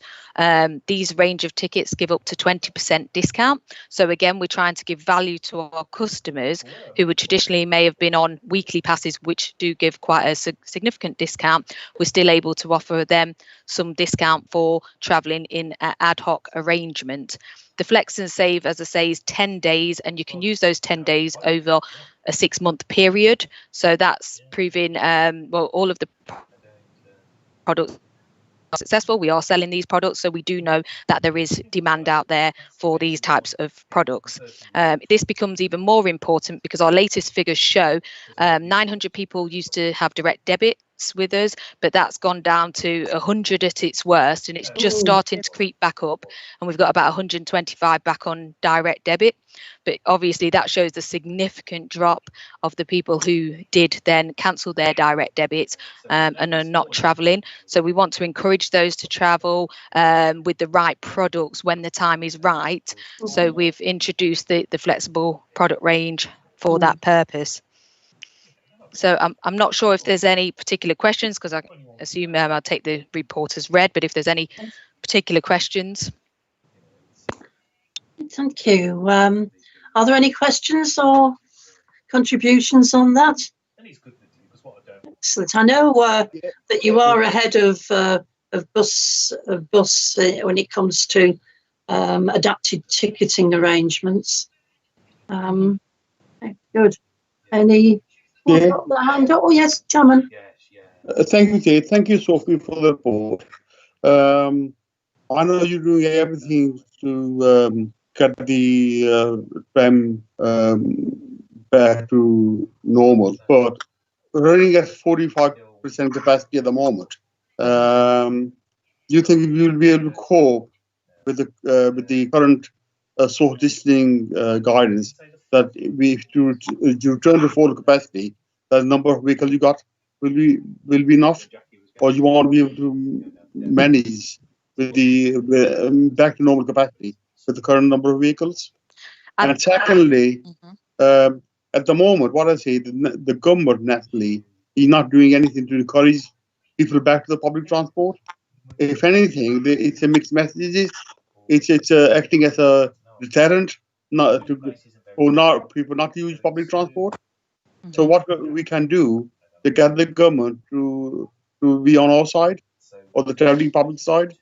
These range of tickets give up to 20% discount. So again, we're trying to give value to our customers who would traditionally may have been on weekly passes, which do give quite a significant discount. We're still able to offer them some discount for travelling in an ad hoc arrangement. The Flex and Save, as I say, is 10 days, and you can use those 10 days over a 6-month period. So that's proving, well, all of the products are successful. We are selling these products, so we do know that there is demand out there for these types of products. This becomes even more important because our latest figures show 900 people used to have direct debits with us, but that's gone down to 100 at its worst, and it's just starting to creep back up, and we've got about 125 back on direct debit. But obviously that shows the significant drop of the people who did then cancel their direct debits and are not travelling. So we want to encourage those to travel with the right products when the time is right. So we've introduced the flexible product range for that purpose. So I'm not sure if there's any particular questions, because I assume I'll take the report as read, but if there's any particular questions. Thank you. Are there any questions or contributions on that? Excellent. I know that you are ahead of bus when it comes to adapted ticketing arrangements. Good. Any? Yeah. Oh yes, Chairman. Thank you, Kate. Thank you, Sophie, for the report. I know you're doing everything to get the tram back to normal, but we're running at 45% capacity at the moment. Do you think you'll be able to cope with the current social distancing guidance that if you return to full capacity, the number of vehicles you got will be enough, or you won't be able to manage with the back to normal capacity with the current number of vehicles? And secondly, at the moment, what I say, the government nationally is not doing anything to encourage people back to the public transport. If anything, it's a mixed messages. It's acting as a deterrent for people not to use public transport. So what we can do to get the government to be on our side, or the travelling public side.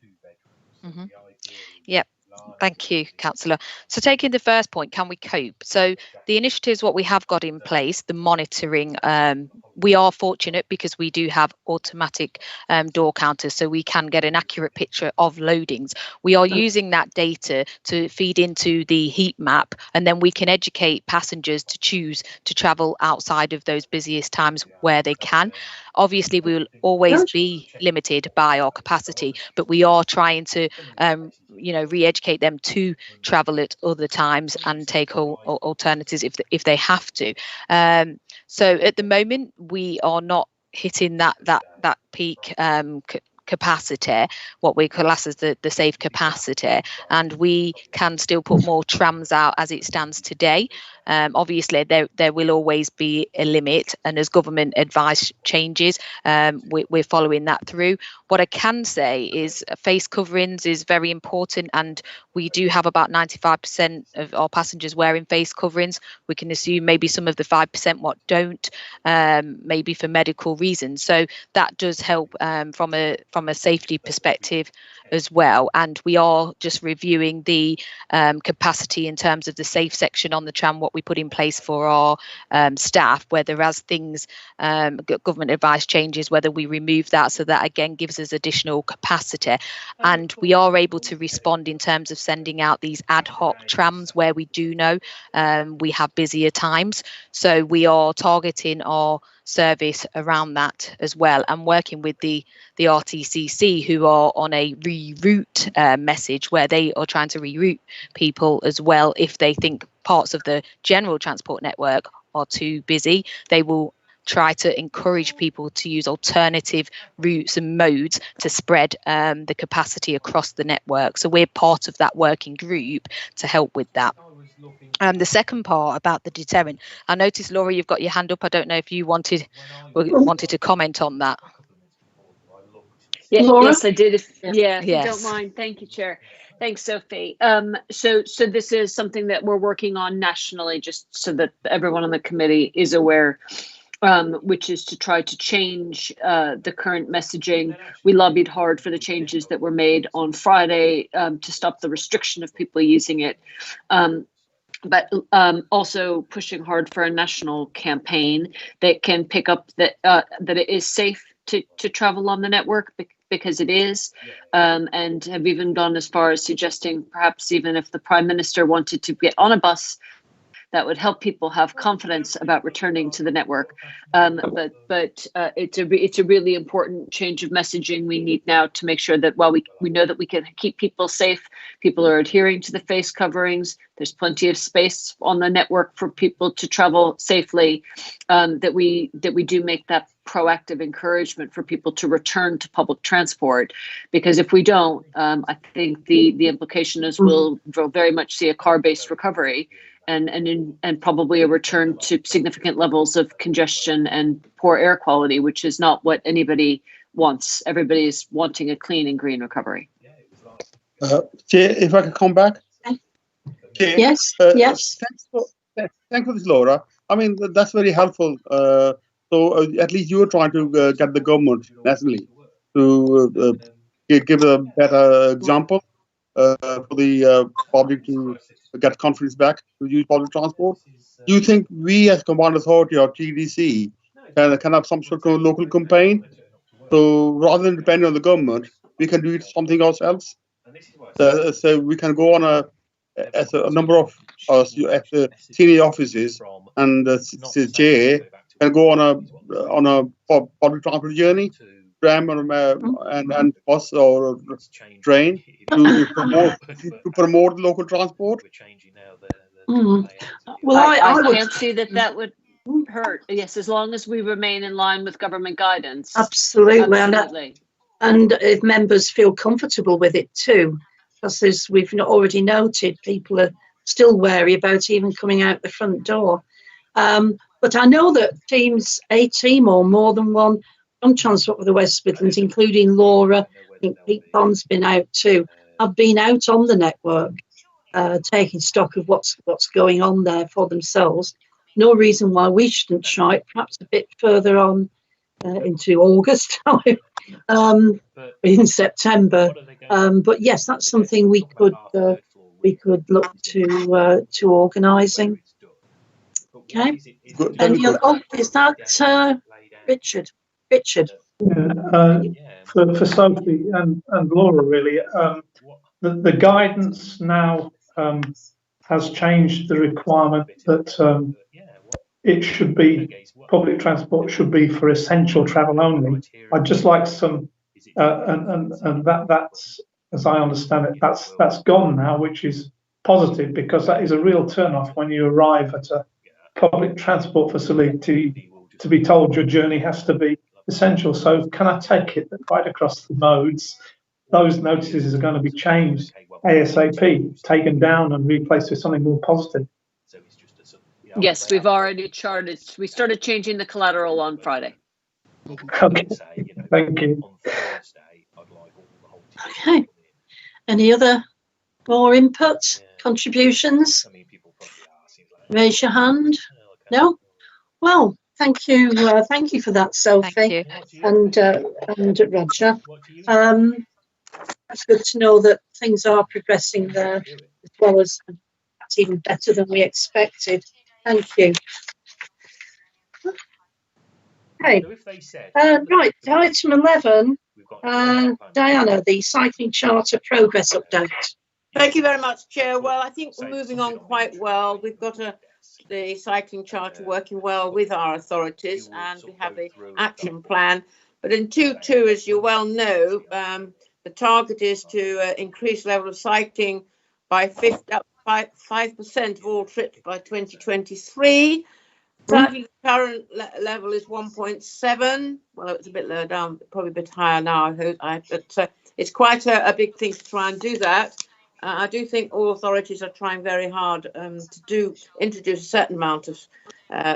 Yep. Thank you, Councillor. So taking the first point, can we cope? So the initiatives, what we have got in place, the monitoring we are fortunate because we do have automatic door counters, so we can get an accurate picture of loadings. We are using that data to feed into the heat map, and then we can educate passengers to choose to travel outside of those busiest times where they can. Obviously, we will always be limited by our capacity, but we are trying to re-educate them to travel at other times and take alternatives if they have to. So at the moment, we are not hitting that peak capacity, what we class as the safe capacity, and we can still put more trams out as it stands today. Obviously, there will always be a limit, and as government advice changes, we're following that through. What I can say is face coverings is very important, and we do have about 95% of our passengers wearing face coverings. We can assume maybe some of the 5% what don't, maybe for medical reasons. So that does help from a safety perspective as well. And we are just reviewing the capacity in terms of the safe section on the tram, what we put in place for our staff, whether as things government advice changes, whether we remove that, so that again gives us additional capacity. And we are able to respond in terms of sending out these ad hoc trams where we do know we have busier times. So we are targeting our service around that as well, and working with the RTCC, who are on a reroute message where they are trying to reroute people as well. If they think parts of the general transport network are too busy, they will try to encourage people to use alternative routes and modes to spread the capacity across the network. So we're part of that working group to help with that. The second part about the deterrent, I noticed, Laura, you've got your hand up. I don't know if you wanted to comment on that. Yeah, Laura? yes, I did. If you Yes. don't mind. Thank you, Chair. Thanks, Sophie. So this is something that we're working on nationally, just so that everyone on the committee is aware, which is to try to change the current messaging. We lobbied hard for the changes that were made on Friday to stop the restriction of people using it. But also pushing hard for a national campaign that can pick up that it is safe to travel on the network, because it is, and have even gone as far as suggesting perhaps even if the Prime Minister wanted to get on a bus, that would help people have confidence about returning to the network. But it's a really important change of messaging we need now to make sure that while we know that we can keep people safe, people are adhering to the face coverings, there's plenty of space on the network for people to travel safely, that we do make that proactive encouragement for people to return to public transport. Because if we don't, I think the implication is we'll very much see a car-based recovery, and probably a return to significant levels of congestion and poor air quality, which is not what anybody wants. Everybody is wanting a clean and green recovery. Chair, if I could come back. Chair, Yes. Yes. Thanks for this, Laura. I mean, that's very helpful. So at least you are trying to get the government nationally to give a better example for the public to get confidence back to use public transport. Do you think we as Combined Authority or TDC can have some sort of local campaign? So rather than depending on the government, we can do something ourselves. So we can go on a number of us at the senior offices, and the chair can go on a public transport journey, tram and bus or train to promote local transport. Well, I can't see that would hurt. Yes, as long as we remain in line with government guidance. Absolutely. And if members feel comfortable with it too, because as we've already noted, people are still wary about even coming out the front door. But I know that a team or more than one from Transport for the West Midlands, including Laura, I think Pete Bond's been out too, have been out on the network, taking stock of what's going on there for themselves. No reason why we shouldn't try it, perhaps a bit further on into August time, in September. But yes, that's something we could look to organising. Okay. Is that Richard. For Sophie and Laura, really, the guidance now has changed the requirement that it should be, public transport should be for essential travel only. I'd just like some, and that's, as I understand it, that's gone now, which is positive, because that is a real turn-off when you arrive at a public transport facility to be told your journey has to be essential. So can I take it that right across the modes, those notices are going to be changed ASAP, taken down and replaced with something more positive? Yes, we've already charted. We started changing the collateral on Friday. Okay, thank you. Okay. Any other more inputs, contributions? Raise your hand. No? Well, thank you for that, Sophie and Roger. It's good to know that things are progressing there, as well as that's even better than we expected. Thank you. Okay. Right, item 11. Diana, the cycling charter progress update. Thank you very much, Chair. Well, I think we're moving on quite well. We've got the cycling charter working well with our authorities, and we have the action plan. But in 2.2, as you well know, the target is to increase level of cycling by 5% of all trips by 2023. Sadly, the current level is 1.7. Well, it's a bit lower down, probably a bit higher now, I hope. But it's quite a big thing to try and do that. I do think all authorities are trying very hard to introduce a certain amount of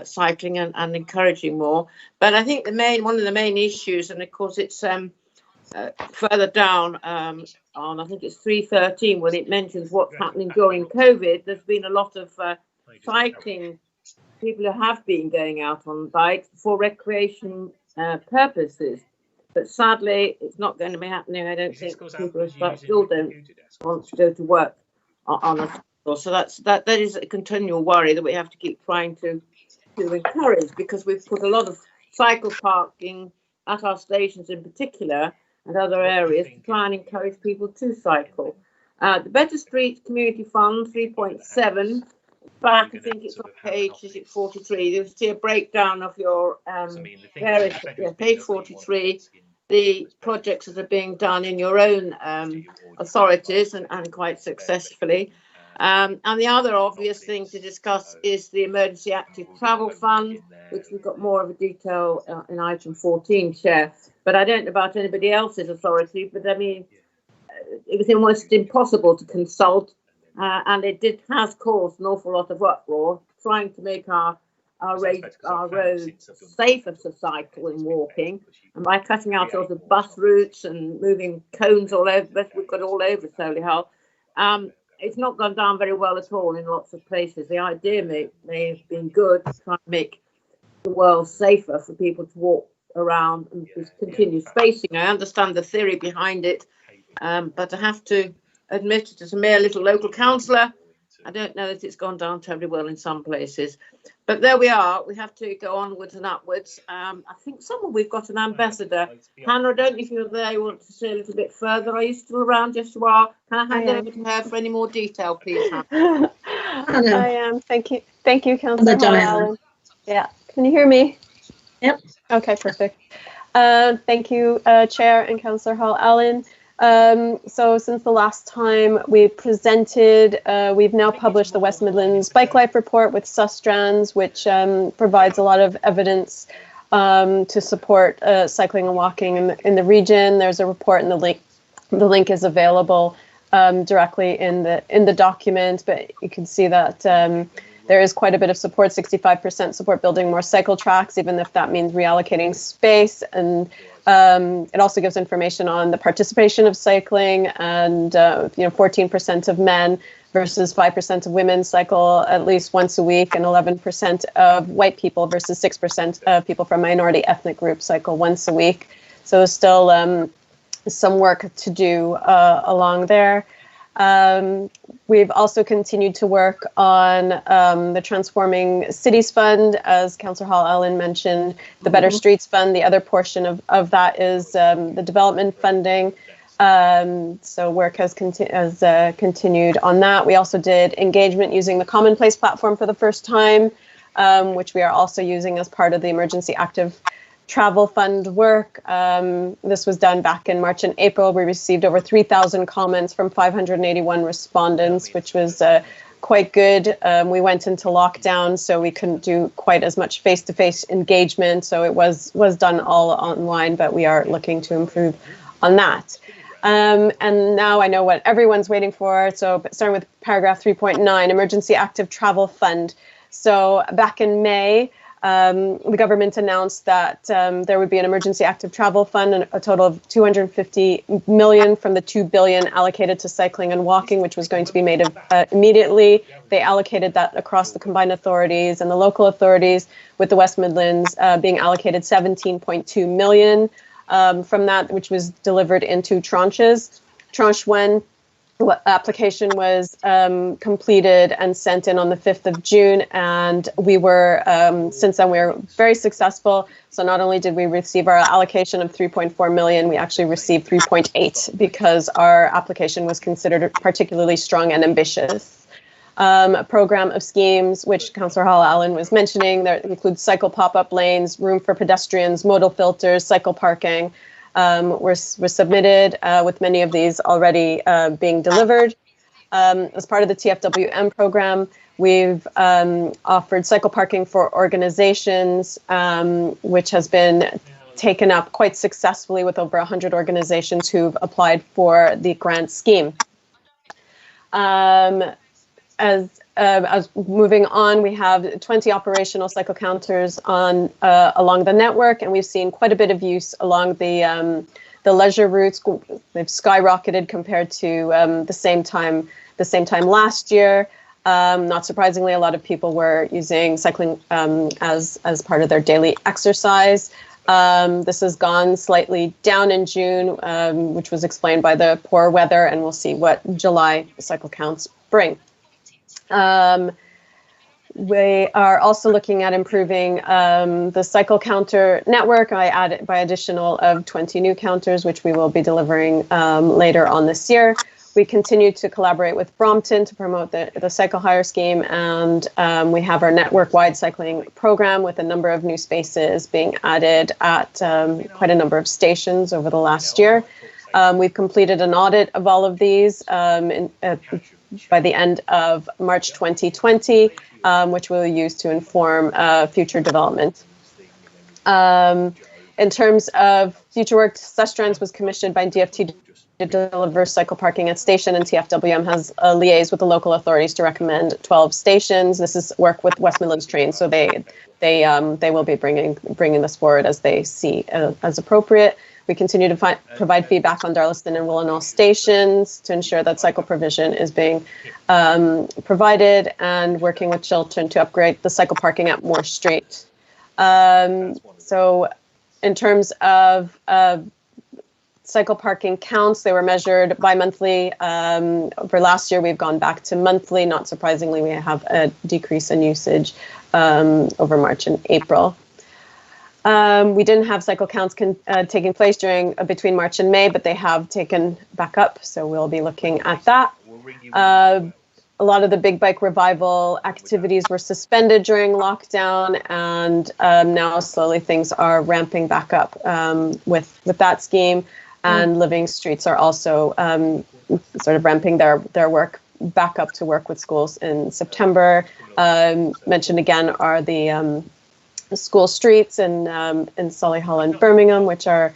cycling and encouraging more. But I think one of the main issues, and of course it's further down on, I think it's 3.13, when it mentions what's happening during COVID. There's been a lot of cycling, people who have been going out on bikes for recreation purposes. But sadly, it's not going to be happening. I don't think people still don't want to go to work on a cycle. So that is a continual worry that we have to keep trying to encourage, because we've put a lot of cycle parking at our stations in particular and other areas to try and encourage people to cycle. The Better Streets Community Fund 3.7. Back, I think it's on page 43. You'll see a breakdown of your various, page 43, the projects that are being done in your own authorities and quite successfully. And the other obvious thing to discuss is the Emergency Active Travel Fund, which we've got more of a detail in item 14, Chair. But I don't know about anybody else's authority, but I mean, it was almost impossible to consult. And it has caused an awful lot of uproar, trying to make our roads safer for cycle and walking, and by cutting out all the bus routes and moving cones all over. We've got all over Solihull. It's not gone down very well at all in lots of places. The idea may have been good, to try and make the world safer for people to walk around and continue spacing. I understand the theory behind it, but I have to admit it as a mere little local councillor, I don't know that it's gone down terribly well in some places. But there we are. We have to go onwards and upwards. I think we've got an ambassador. Hannah, I don't know if you're there, you want to say a little bit further. Are you still around just a while? Can I hand over to her for any more detail, please, Hannah? I am. Thank you, Councillor Hall-Allen. Yeah. Can you hear me? Yep. Okay, perfect. Thank you, Chair and Councillor Hall-Allen. So since the last time we presented, we've now published the West Midlands Bike Life Report with Sustrans, which provides a lot of evidence to support cycling and walking in the region. There's a report, and the link is available directly in the document, but you can see that there is quite a bit of support, 65% support building more cycle tracks, even if that means reallocating space. And it also gives information on the participation of cycling, and 14% of men versus 5% of women cycle at least once a week, and 11% of white people versus 6% of people from minority ethnic groups cycle once a week. So still some work to do along there. We've also continued to work on the Transforming Cities Fund, as Councillor Hall-Allen mentioned, the Better Streets Fund. The other portion of that is the development funding. So work has continued on that. We also did engagement using the Commonplace platform for the first time, which we are also using as part of the Emergency Active Travel Fund work. This was done back in March and April. We received over 3,000 comments from 581 respondents, which was quite good. We went into lockdown, so we couldn't do quite as much face-to-face engagement. So it was done all online, but we are looking to improve on that. And now I know what everyone's waiting for. So starting with paragraph 3.9, Emergency Active Travel Fund. So back in May, the government announced that there would be an emergency active travel fund, and a total of 250 million from the 2 billion allocated to cycling and walking, which was going to be made immediately. They allocated that across the combined authorities and the local authorities, with the West Midlands being allocated 17.2 million from that, which was delivered in 2 tranches. Tranche 1 application was completed and sent in on the 5th of June, and we were, since then, we were very successful. So not only did we receive our allocation of 3.4 million, we actually received 3.8 because our application was considered particularly strong and ambitious. A program of schemes, which Councillor Hall-Allen was mentioning, that includes cycle pop-up lanes, room for pedestrians, modal filters, cycle parking, were submitted, with many of these already being delivered. As part of the TFWM program, we've offered cycle parking for organizations, which has been taken up quite successfully with over 100 organizations who've applied for the grant scheme. As moving on, we have 20 operational cycle counters on along the network, and we've seen quite a bit of use along the leisure routes. They've skyrocketed compared to the same time last year. Not surprisingly, a lot of people were using cycling as part of their daily exercise. This has gone slightly down in June, which was explained by the poor weather, and we'll see what July cycle counts bring. We are also looking at improving the cycle counter network by additional of 20 new counters, which we will be delivering later on this year. We continue to collaborate with Brompton to promote the cycle hire scheme, and we have our network-wide cycling program with a number of new spaces being added at quite a number of stations over the last year. We've completed an audit of all of these by the end of March 2020, which we'll use to inform future development. In terms of future work, Sustrans was commissioned by DFT to deliver cycle parking at station, and TFWM has liaised with the local authorities to recommend 12 stations. This is work with West Midlands Trains, so they will be bringing this forward as they see as appropriate. We continue to provide feedback on Darlaston and Willenhall stations to ensure that cycle provision is being provided, and working with Chiltern to upgrade the cycle parking at Moore Street. So in terms of cycle parking counts, they were measured bi-monthly. For last year, we've gone back to monthly. Not surprisingly, we have a decrease in usage over March and April. We didn't have cycle counts taking place between March and May, but they have taken back up, so we'll be looking at that. A lot of the big bike revival activities were suspended during lockdown, and now slowly things are ramping back up with that scheme. And Living Streets are also sort of ramping their work back up to work with schools in September. Mentioned again are the school streets in Solihull and Birmingham, which are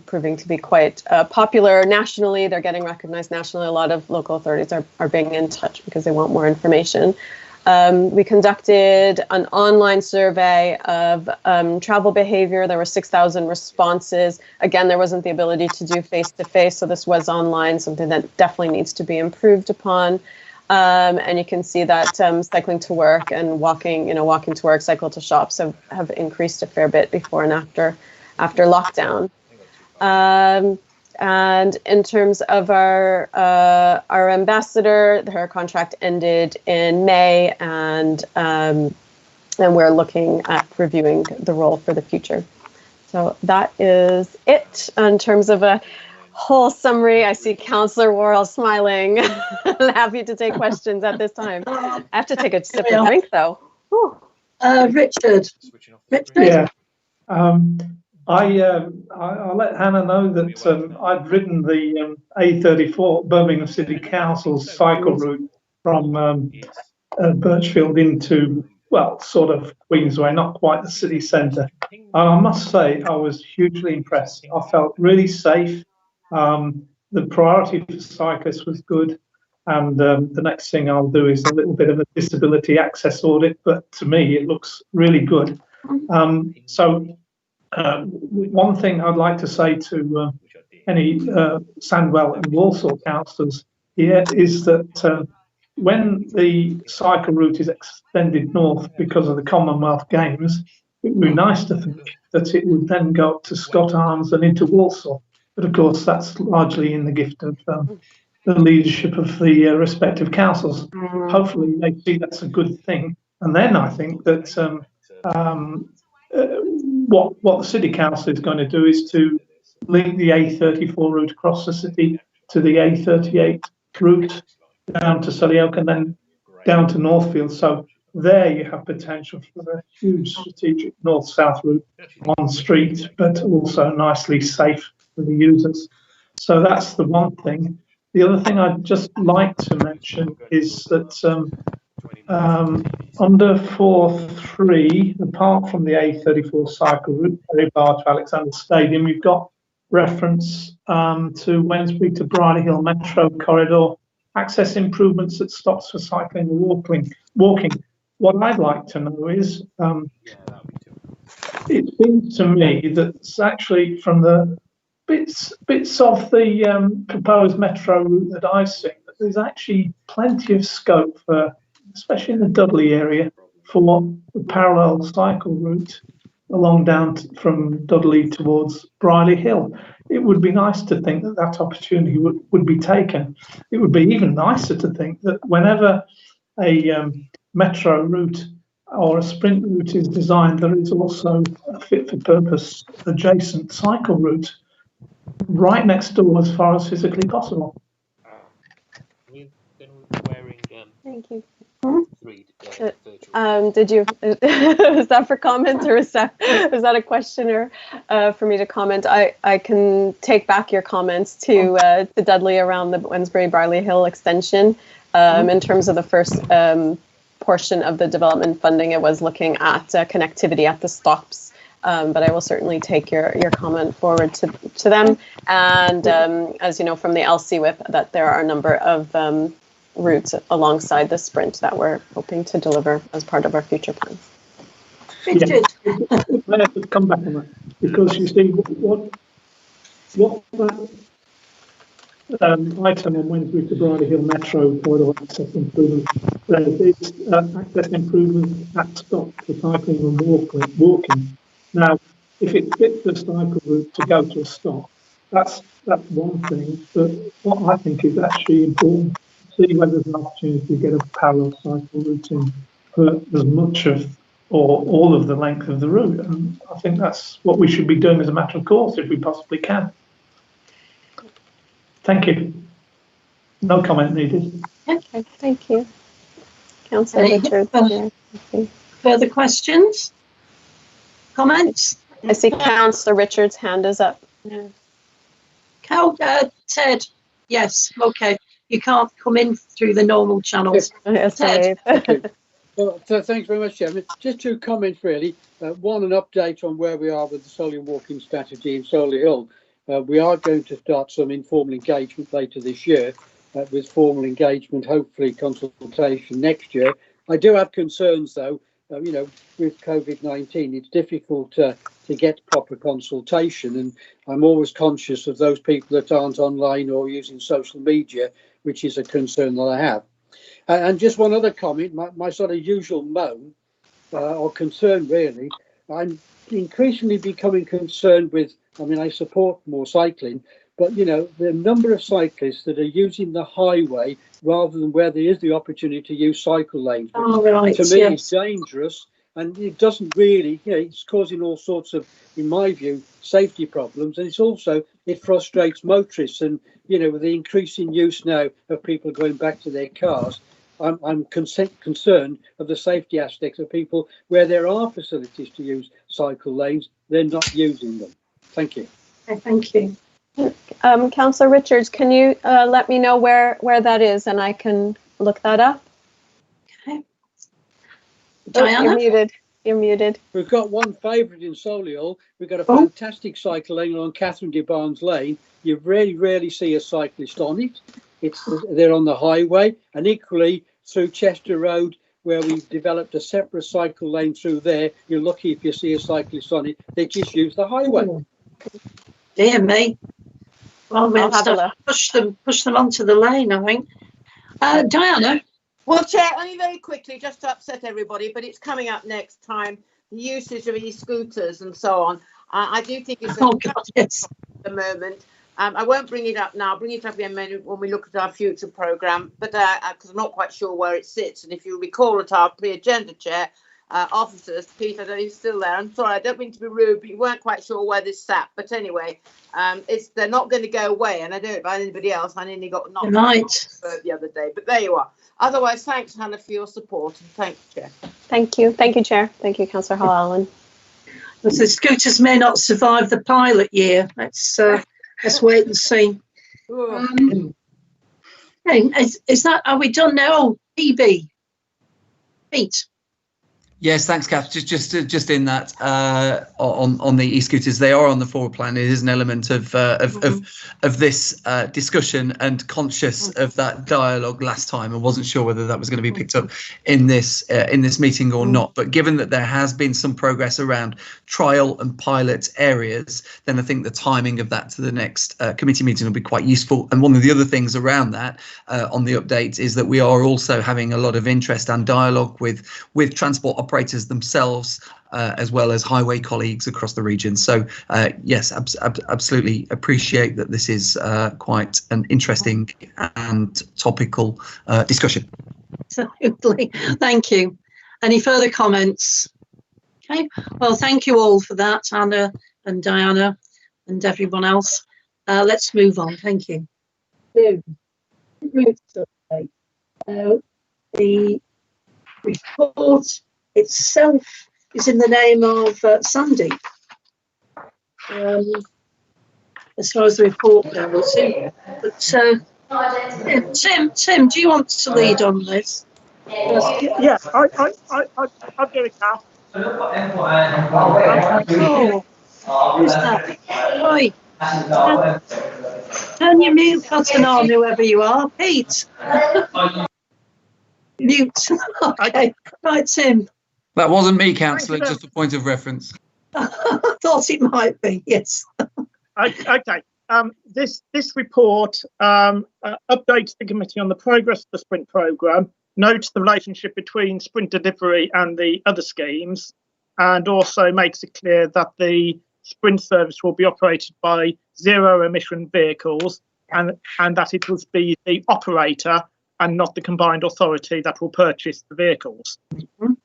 proving to be quite popular nationally. They're getting recognized nationally. A lot of local authorities are being in touch because they want more information. We conducted an online survey of travel behavior. There were 6,000 responses. Again, there wasn't the ability to do face-to-face, so this was online, something that definitely needs to be improved upon. And you can see that cycling to work and walking to work, cycle to shops have increased a fair bit before and after lockdown. And in terms of our ambassador, her contract ended in May, and we're looking at reviewing the role for the future. So that is it in terms of a whole summary. I see Councillor Worrell smiling. Happy to take questions at this time. I have to take a sip of drink though. Richard. Yeah. I'll let Hannah know that I'd ridden the A34 Birmingham City Council's cycle route from Birchfield into, well, sort of Queensway, not quite the city centre. And I must say, I was hugely impressed. I felt really safe. The priority for cyclists was good. And the next thing I'll do is a little bit of a disability access audit, but to me, it looks really good. One thing I'd like to say to any Sandwell and Walsall councillors here is that when the cycle route is extended north because of the Commonwealth Games, it would be nice to think that it would then go up to Scott Arms and into Walsall. But of course, that's largely in the gift of the leadership of the respective councils. Hopefully, they see that's a good thing. And then I think that what the City Council is going to do is to link the A34 route across the city to the A38 route down to Sullyoke and then down to Northfield. So there you have potential for a huge strategic north-south route on street, but also nicely safe for the users. So that's the one thing. The other thing I'd just like to mention is that under 4.3, apart from the A34 cycle route, Perry Bar to Alexander Stadium, we've got reference to Wednesbury to Bridle Hill Metro Corridor, access improvements at stops for cycling and walking. What I'd like to know is, it seems to me that it's actually from the bits of the proposed metro route that I've seen, that there's actually plenty of scope for, especially in the Dudley area, for the parallel cycle route along down from Dudley towards Bridle Hill. It would be nice to think that that opportunity would be taken. It would be even nicer to think that whenever a metro route or a sprint route is designed, there is also a fit for purpose adjacent cycle route right next door as far as physically possible. Thank you. Did you? Was that for comment, or was that a question, or for me to comment? I can take back your comments to Dudley around the Wednesbury Bridle Hill extension. In terms of the first portion of the development funding, it was looking at connectivity at the stops. But I will certainly take your comment forward to them. And as you know from the LCWIP, that there are a number of routes alongside the sprint that we're hoping to deliver as part of our future plans. Yeah. I have to come back on that, because you see what that item on Wednesbury to Bridle Hill Metro corridor access improvement, there is access improvement at stop for cycling and walking. Now, if it fits the cycle route to go to a stop, that's one thing. But what I think is actually important, see whether there's an opportunity to get a parallel cycle route in for as much of or all of the length of the route. And I think that's what we should be doing as a matter of course, if we possibly can. Thank you. No comment needed. Okay, thank you. Councillor Richard. Further questions? Comments? I see Councillor Richard's hand is up. Yeah. Ted, yes, okay. You can't come in through the normal channels. Yes, Ted. Okay. Well, so thanks very much, Chairman. Just two comments, really. One, an update on where we are with the Solihull walking strategy in Solihull. We are going to start some informal engagement later this year, with formal engagement, hopefully consultation next year. I do have concerns, though. With COVID-19, it's difficult to get proper consultation, and I'm always conscious of those people that aren't online or using social media, which is a concern that I have. And just one other comment, my sort of usual moan or concern, really. I'm increasingly becoming concerned with, I support more cycling, But, you know, the number of cyclists that are using the highway rather than where there is the opportunity to use cycle lanes, which to me is dangerous. And it doesn't really, you know, it's causing all sorts of, in my view, safety problems. And it's also, it frustrates motorists. And, you know, with the increasing use now of people going back to their cars, I'm concerned of the safety aspects of people where there are facilities to use cycle lanes, they're not using them. Thank you. Thank you. Councillor Richards, can you let me know where that is and I can look that up? Okay. Diana? You're muted. You're muted. We've got one favourite in Solihull. We've got a fantastic cycle lane on Catherine de Barnes Lane. You really rarely see a cyclist on it. They're on the highway, and equally through Chester Road, where we've developed a separate cycle lane through there. You're lucky if you see a cyclist on it. They just use the highway. Dear me. Well, we'll have to push them onto the lane, I think. Diana? Well, Chair, only very quickly, just to upset everybody, but it's coming up next time, the usage of e-scooters and so on. I do think it's at the moment. I won't bring it up now. I'll bring it up in a minute when we look at our future programme, but because I'm not quite sure where it sits. And if you recall at our pre-agenda, Chair, officers, Peter, I don't know if he's still there. I'm sorry, I don't mean to be rude, but you weren't quite sure where this sat. But anyway, they're not going to go away, and I don't know about anybody else. I nearly got knocked out the other day, but there you are. Otherwise, thanks, Hannah, for your support, and thanks, Chair. Thank you, Chair. Thank you, Councillor Hall-Allen. The scooters may not survive the pilot year. Let's wait and see. Is that? Are we done now? Oh, PB, Pete. Yes, thanks, Kath. Just in that on the e-scooters, they are on the forward plan. It is an element of this discussion, and conscious of that dialogue last time. I wasn't sure whether that was going to be picked up in this meeting or not. But given that there has been some progress around trial and pilot areas, then I think the timing of that to the next committee meeting will be quite useful. And one of the other things around that on the update is that we are also having a lot of interest and dialogue with transport operators themselves, as well as highway colleagues across the region. So yes, absolutely appreciate that this is quite an interesting and topical discussion. Absolutely. Thank you. Any further comments? Okay. Well, thank you all for that, Hannah and Diana and everyone else. Let's move on. Thank you. The report itself is in the name of Sandy. As far as the report goes, but Tim, do you want to lead on this? Yeah, I'll do it now. Who's that? Right. Turn your mute button on, whoever you are. Pete. Mute. Okay. Right, Tim. That wasn't me, Councillor, just a point of reference. I thought it might be, yes. Okay. This report updates the committee on the progress of the Sprint programme, notes the relationship between Sprint delivery and the other schemes, and also makes it clear that the Sprint service will be operated by zero-emission vehicles, and that it will be the operator and not the combined authority that will purchase the vehicles.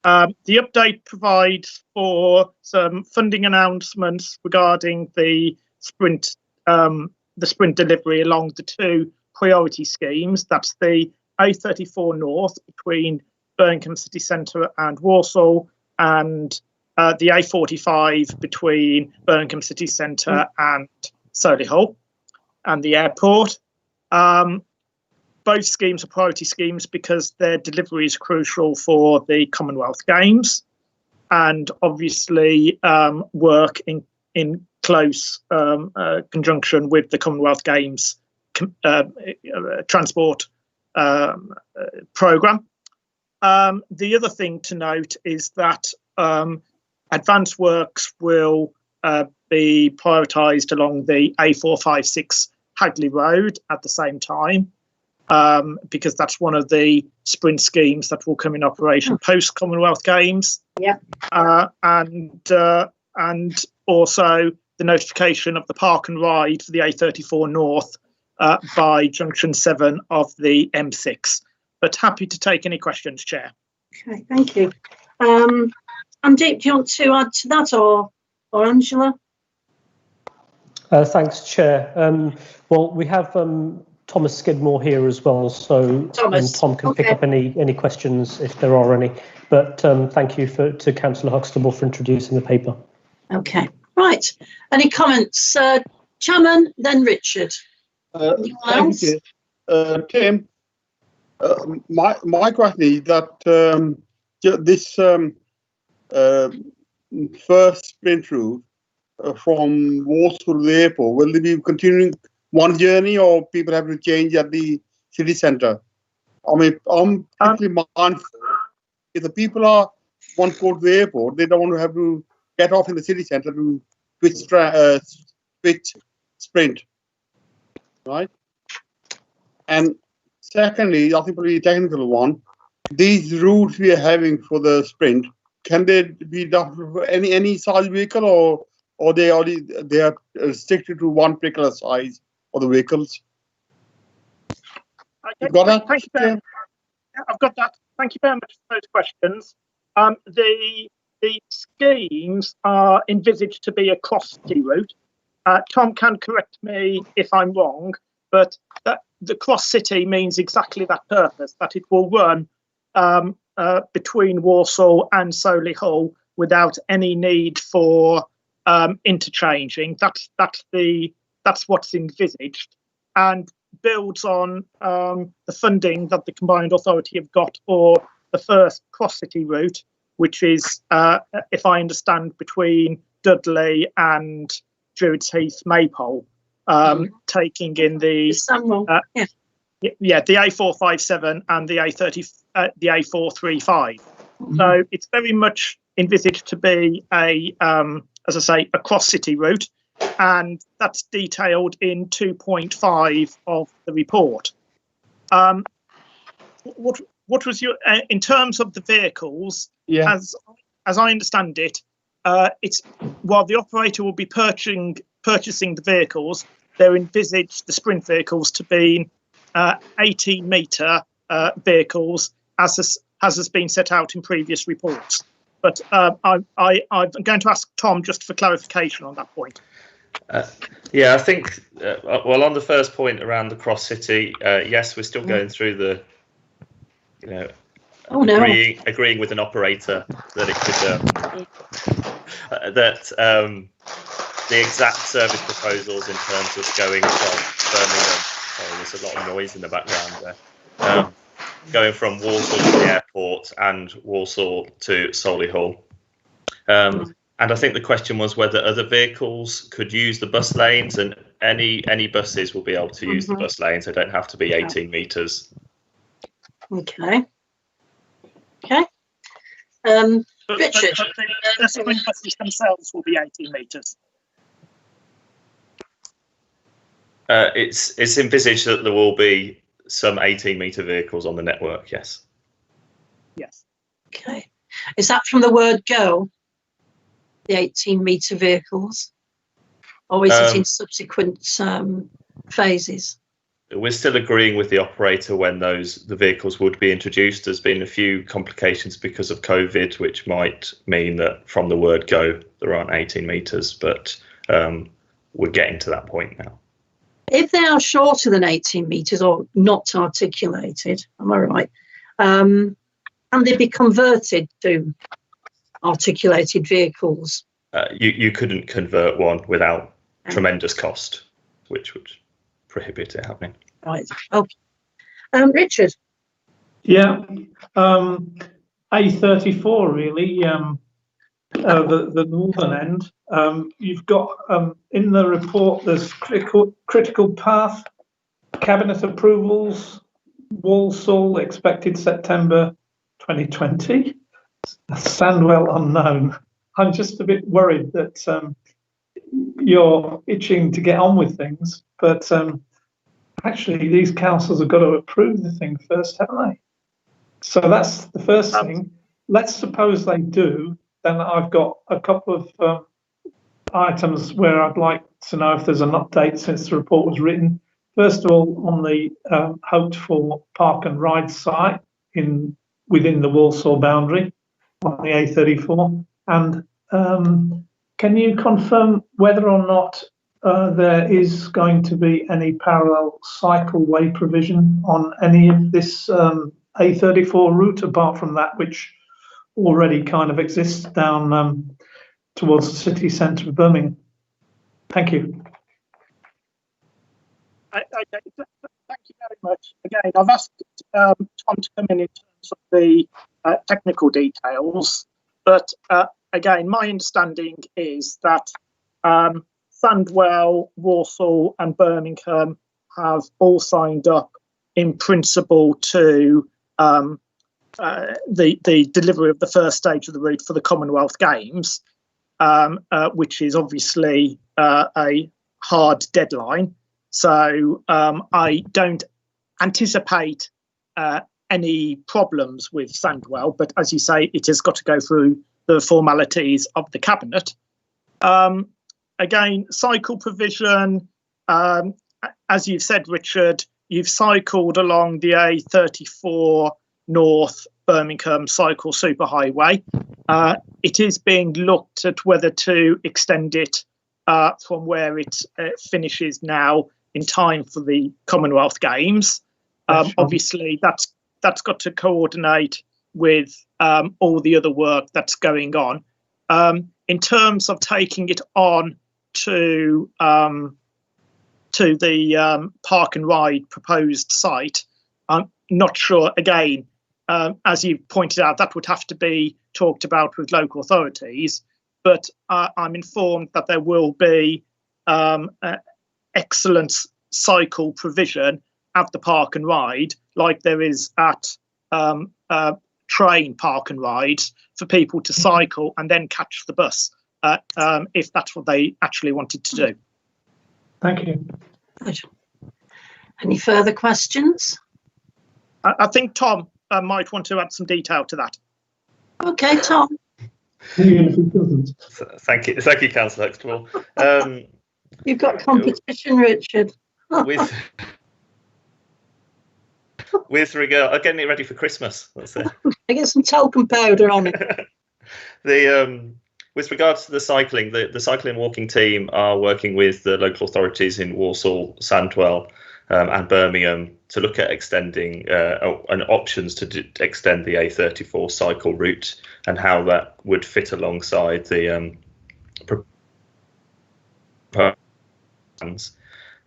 The update provides for some funding announcements regarding the Sprint delivery along the two priority schemes. That's the A34 North between Birmingham City Centre and Walsall, and the A45 between Birmingham City Centre and Solihull and the airport. Both schemes are priority schemes because their delivery is crucial for the Commonwealth Games, and obviously work in close conjunction with the Commonwealth Games transport programme. The other thing to note is that advanced works will be prioritised along the A456 Hagley Road at the same time, because that's one of the Sprint schemes that will come in operation post Commonwealth Games. Yeah. And also the notification of the park and ride for the A34 North by junction 7 of the M6. But happy to take any questions, Chair. Okay, thank you. Andeep, do you want to add to that, or Angela? Thanks, Chair. Well, we have Thomas Skidmore here as well, so Tom can pick up any questions if there are any. But thank you to Councillor Huxtable for introducing the paper. Okay, right. Any comments? Chairman, then Richard. Anyone else? Tim, my question is that this first sprint route from Warsaw to the airport, will they be continuing one journey, or people have to change at the city centre? I mean, I'm particularly mindful if the people want to go to the airport, they don't want to have to get off in the city centre to switch sprint, right? And secondly, I think probably a technical one, these routes we are having for the sprint, can they be done for any size vehicle, or they are restricted to one particular size of the vehicles? Okay, thank you very much. I've got that. Thank you very much for those questions. The schemes are envisaged to be a cross-city route. Tom can correct me if I'm wrong, but the cross-city means exactly that purpose, that it will run between Warsaw and Solihull without any need for interchanging. That's what's envisaged, and builds on the funding that the Combined Authority have got for the first cross-city route, which is, if I understand, between Dudley and Druids Heath Maypole, taking in the the A457 and the A435. So it's very much envisaged to be as I say, a cross-city route, and that's detailed in 2.5 of the report. What was your in terms of the vehicles? Yeah. As I understand it, it's while the operator will be purchasing the vehicles, they're envisaged the sprint vehicles to be 18-metre vehicles, as has been set out in previous reports. But I'm going to ask Tom just for clarification on that point. Yeah, I think, well, on the first point around the cross-city, yes, we're still going through the, agreeing with an operator that it could, the exact service proposals in terms of going from Birmingham, sorry, there's a lot of noise in the background there, going from Warsaw to the airport and Warsaw to Solihull. And I think the question was whether other vehicles could use the bus lanes, and any buses will be able to use the bus lanes. They don't have to be 18 metres. Okay. Okay. Richard. The sprint buses themselves will be 18 metres. It's envisaged that there will be some 18-metre vehicles on the network, yes. Yes. Okay. Is that from the word go, the 18-metre vehicles? Or is it in subsequent phases? We're still agreeing with the operator when the vehicles would be introduced. There's been a few complications because of COVID, which might mean that from the word go, there aren't 18 metres, but we're getting to that point now. If they are shorter than 18 metres or not articulated, am I right? Can they be converted to articulated vehicles? You couldn't convert one without tremendous cost, which would prohibit it happening. Right. Okay. Richard. Yeah. A34 really. The northern end. You've got in the report there's critical path, cabinet approvals, Walsall expected September 2020, Sandwell unknown. I'm just a bit worried that you're itching to get on with things, but actually these councils have got to approve the thing first, haven't they? So that's the first thing. Let's suppose they do. Then I've got a couple of items where I'd like to know if there's an update since the report was written. First of all, on the hoped for park and ride site within the Walsall boundary on the A34, and can you confirm whether or not there is going to be any parallel cycleway provision on any of this A34 route, apart from that which already kind of exists down towards the city centre of Birmingham? Thank you. Okay, thank you very much. Again, I've asked Tom to come in terms of the technical details, but again, my understanding is that Sandwell, Walsall and Birmingham have all signed up in principle to the delivery of the first stage of the route for the Commonwealth Games, which is obviously a hard deadline. So I don't anticipate any problems with Sandwell, but as you say, it has got to go through the formalities of the Cabinet. Again, cycle provision, as you've said, Richard, you've cycled along the A34 North Birmingham Cycle Superhighway. It is being looked at whether to extend it from where it finishes now in time for the Commonwealth Games. Obviously, that's got to coordinate with all the other work that's going on. In terms of taking it on to the park and ride proposed site, I'm not sure. Again, as you pointed out, that would have to be talked about with local authorities. But I'm informed that there will be excellent cycle provision at the park and ride, like there is at train park and rides, for people to cycle and then catch the bus if that's what they actually wanted to do. Thank you. Good. Any further questions? I think Tom might want to add some detail to that. Okay, Tom. Thank you, Councillor Huxtable. You've got competition, Richard. With regard, I'm getting it ready for Christmas. That's it. I get some talcum powder on it. With regards to the cycling, the cycling and walking team are working with the local authorities in Walsall, Sandwell, and Birmingham to look at extending and options to extend the A34 cycle route and how that would fit alongside the plans.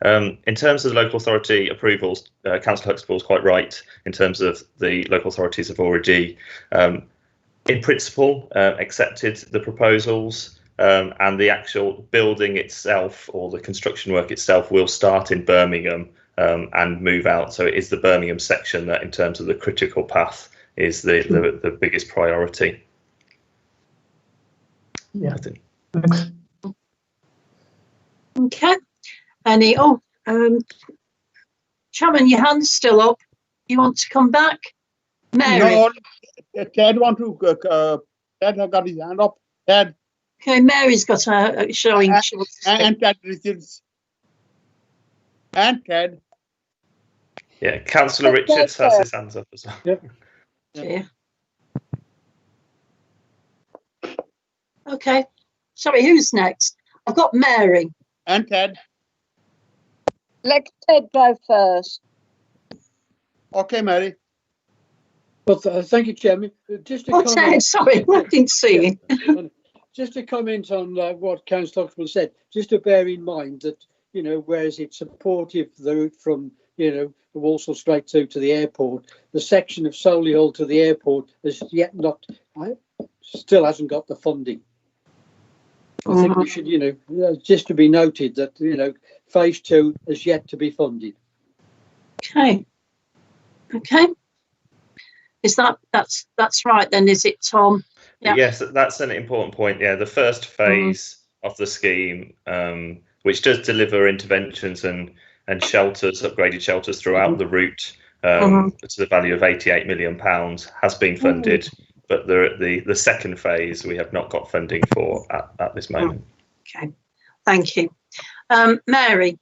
In terms of the local authority approvals, Councillor Huxtable is quite right in terms of the local authorities have already, in principle, accepted the proposals, and the actual building itself or the construction work itself will start in Birmingham and move out. So it is the Birmingham section that, in terms of the critical path, is the biggest priority. Yeah. Thanks. Okay. Chairman, your hand's still up. You want to come back? Mary? No, Ted want to, Ted has got his hand up. Ted. Okay, Mary's got a showing. And Ted Richards. And Ted. Yeah, Councillor Richards has his hands up as well. Yep. Yeah. Okay. Sorry, who's next? I've got Mary. And Ted. Let Ted go first. Okay, Mary. Well, thank you, Chairman. Just to Ted, comment. sorry, I didn't see you. Just to comment on what Councillor Huxtable said, just to bear in mind that, whereas it's supportive the route from, the Walsall straight to the airport, the section of Solihull to the airport has yet not, still hasn't got the funding. I think we should, just to be noted that, phase 2 has yet to be funded. Okay. Okay. Is that's right then, is it, Tom? Yeah. Yes, that's an important point. Yeah, the first phase of the scheme, which does deliver interventions and shelters, upgraded shelters throughout the route, to the value of £88 million, has been funded. But the second phase we have not got funding for at this moment. Okay, thank you. Mary.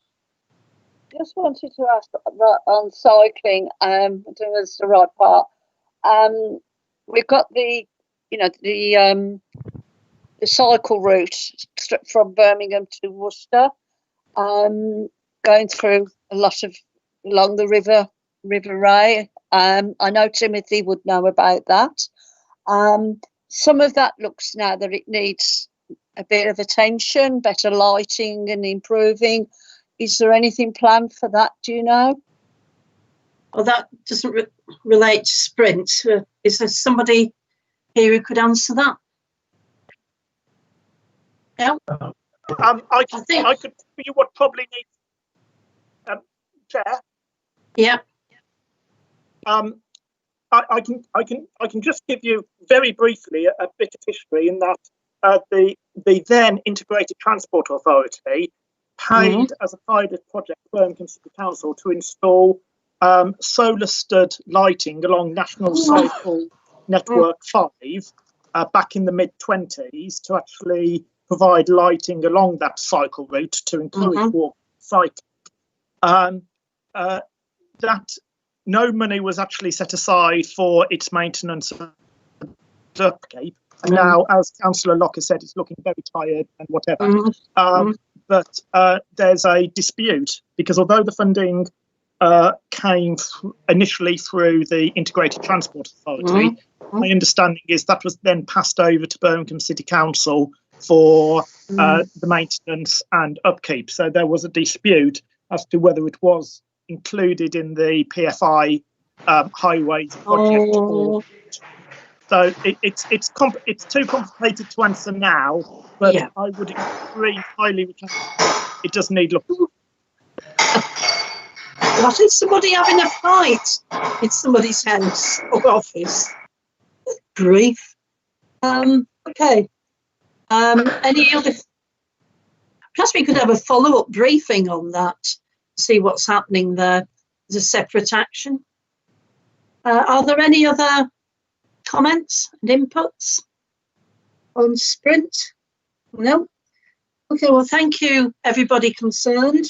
Just wanted to ask on cycling, I don't know if it's the right part. We've got the cycle route from Birmingham to Worcester, going through a lot of along the River Ray. I know Timothy would know about that. Some of that looks now that it needs a bit of attention, better lighting and improving. Is there anything planned for that? Do you know? Well, that doesn't relate to sprint. Is there somebody here who could answer that? Yeah. I could tell you what probably needs. Chair. Yeah. I can just give you very briefly a bit of history in that the then Integrated Transport Authority paid as a pilot project Birmingham City Council to install solar stud lighting along National Cycle Network 5 back in the mid-20s to actually provide lighting along that cycle route to encourage walk cycling. That no money was actually set aside for its maintenance and upkeep. And now, as Councillor Locker said, it's looking very tired and whatever. But there's a dispute because although the funding came initially through the Integrated Transport Authority, my understanding is that was then passed over to Birmingham City Council for the maintenance and upkeep. So there was a dispute as to whether it was included in the PFI highways project. So it's too complicated to answer now, but I would agree highly with it does need looking. What is somebody having a fight in somebody's house or office? Grief. Okay. Any other? Perhaps we could have a follow-up briefing on that. See what's happening there as a separate action. Are there any other comments and inputs on sprint? No? Okay, well, thank you, everybody concerned.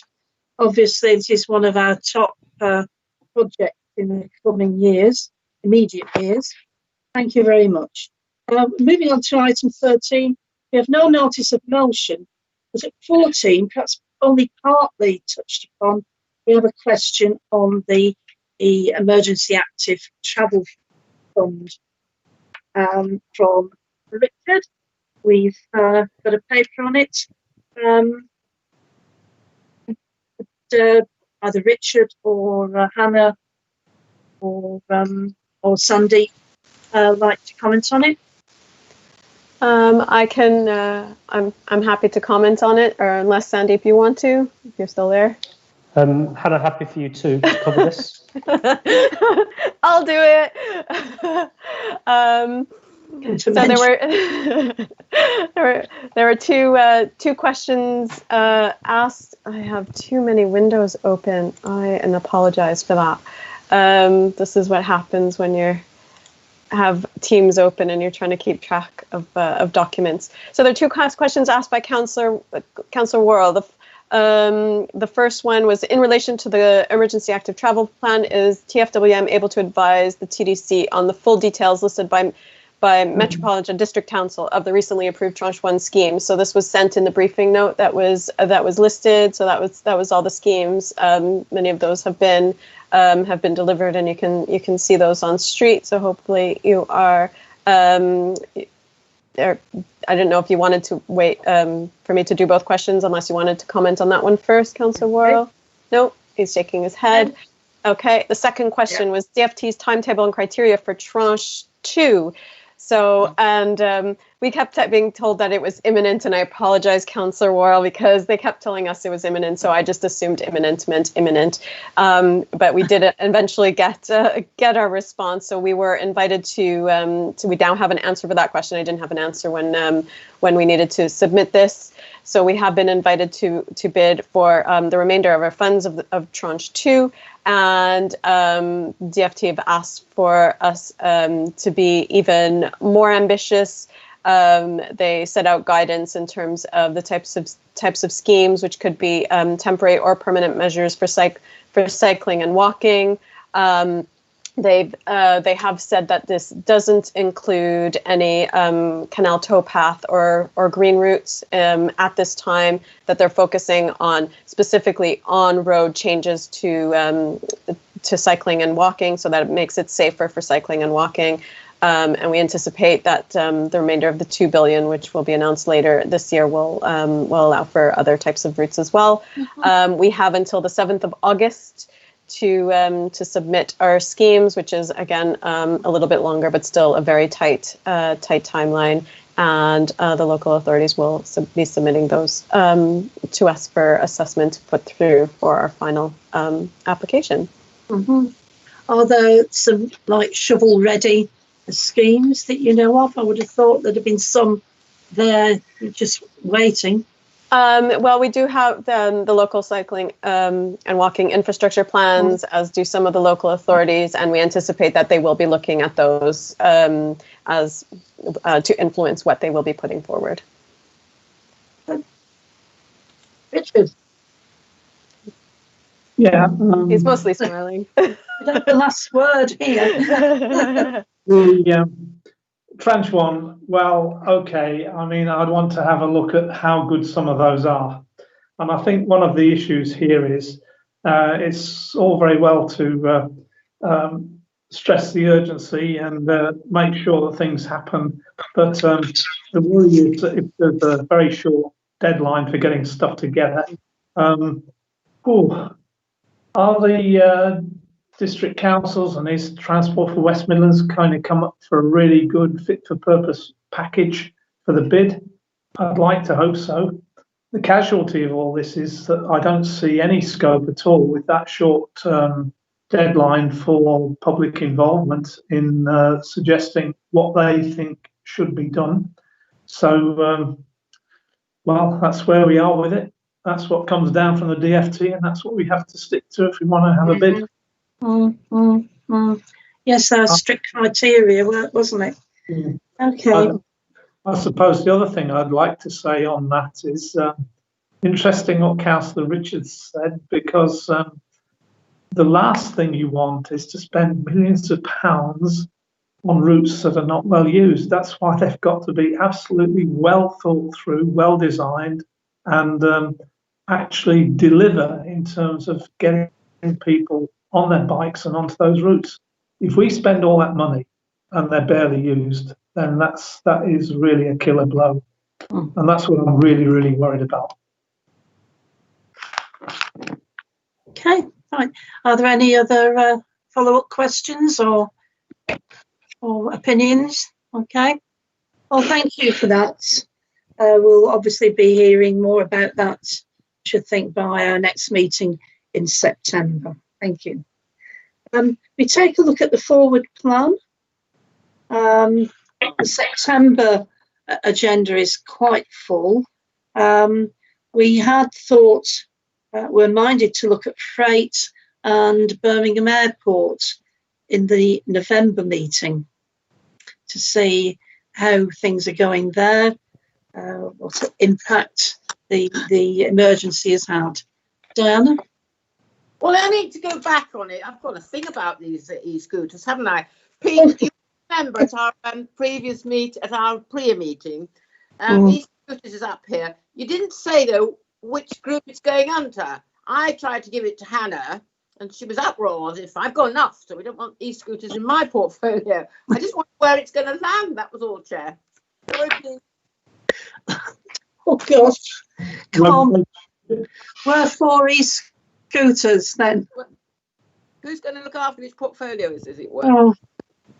Obviously, it is one of our top projects in the coming years, immediate years. Thank you very much. Moving on to item 13, we have no notice of motion, but at 14, perhaps only partly touched upon, we have a question on the Emergency Active Travel Fund from Richard. We've got a paper on it. Either Richard or Hannah or Sandy like to comment on it. I can. I'm happy to comment on it, or unless Sandy, if you want to, if you're still there. Hannah, happy for you to cover this. I'll do it. So there were two questions asked. I have too many windows open. I apologize for that. This is what happens when you have Teams open and you're trying to keep track of documents. So there are two questions asked by Councillor Worrell. The first one was in relation to the Emergency Active Travel Plan. Is TFWM able to advise the TDC on the full details listed by Metropolitan District Council of the recently approved Tranche 1 scheme? So this was sent in the briefing note that was listed. So that was all the schemes. Many of those have been delivered, and you can see those on street. So hopefully you are. I didn't know if you wanted to wait for me to do both questions, unless you wanted to comment on that one first, Councillor Worrell. No, he's shaking his head. Okay. The second question was DFT's timetable and criteria for Tranche 2. So, and we kept being told that it was imminent, and I apologize, Councillor Worrell, because they kept telling us it was imminent, so I just assumed imminent meant imminent. But we did eventually get our response, so we were invited to we now have an answer for that question. I didn't have an answer when we needed to submit this. So we have been invited to bid for the remainder of our funds of Tranche 2. And DFT have asked for us to be even more ambitious They set out guidance in terms of the types of schemes, which could be temporary or permanent measures for cycling and walking. They have said that this doesn't include any canal towpath or green routes at this time, that they're focusing on specifically on-road changes to cycling and walking, so that it makes it safer for cycling and walking. And we anticipate that the remainder of the $2 billion, which will be announced later this year, will allow for other types of routes as well. We have until the 7th of August to submit our schemes, which is again a little bit longer, but still a very tight timeline. And the local authorities will be submitting those to us for assessment to put through for our final application. Are there some like shovel-ready schemes that you know of? I would have thought there'd have been some there just waiting. Well, we do have the local cycling and walking infrastructure plans, as do some of the local authorities, and we anticipate that they will be looking at those as to influence what they will be putting forward. Richard? Yeah. He's mostly smiling. The last word here. The trench one, well, okay. I mean, I'd want to have a look at how good some of those are. And I think one of the issues here is it's all very well to stress the urgency and make sure that things happen. But the worry is that if there's a very short deadline for getting stuff together, are the district councils and East Transport for West Midlands kind of come up for a really good fit-for-purpose package for the bid? I'd like to hope so. The casualty of all this is that I don't see any scope at all with that short deadline for public involvement in suggesting what they think should be done. So, well, that's where we are with it. That's what comes down from the DFT, and that's what we have to stick to if we want to have a bid. Yes, that was strict criteria, wasn't it? Okay. I suppose the other thing I'd like to say on that is interesting what Councillor Richards said, because the last thing you want is to spend millions of pounds on routes that are not well used. That's why they've got to be absolutely well thought through, well designed, and actually deliver in terms of getting people on their bikes and onto those routes. If we spend all that money and they're barely used, then that is really a killer blow. And that's what I'm really, really worried about. Okay, fine. Are there any other follow-up questions or opinions? Okay. Well, thank you for that. We'll obviously be hearing more about that, I should think, by our next meeting in September. Thank you. We take a look at the forward plan. The September agenda is quite full. We had thought, we're minded to look at freight and Birmingham Airport in the November meeting to see how things are going there, what impact the emergency has had. Diana? Well, I need to go back on it. I've got a thing about these e-scooters, haven't I? Pete, you remember at our previous at our pre-meeting, e-scooters is up here. You didn't say, though, which group it's going under. I tried to give it to Hannah, and she was uproared. If I've got enough, so we don't want e-scooters in my portfolio. I just wonder where it's going to land. That was all, Chair. Oh, gosh. Come on. Where for e-scooters, then? Who's going to look after this portfolio, as it were? Oh,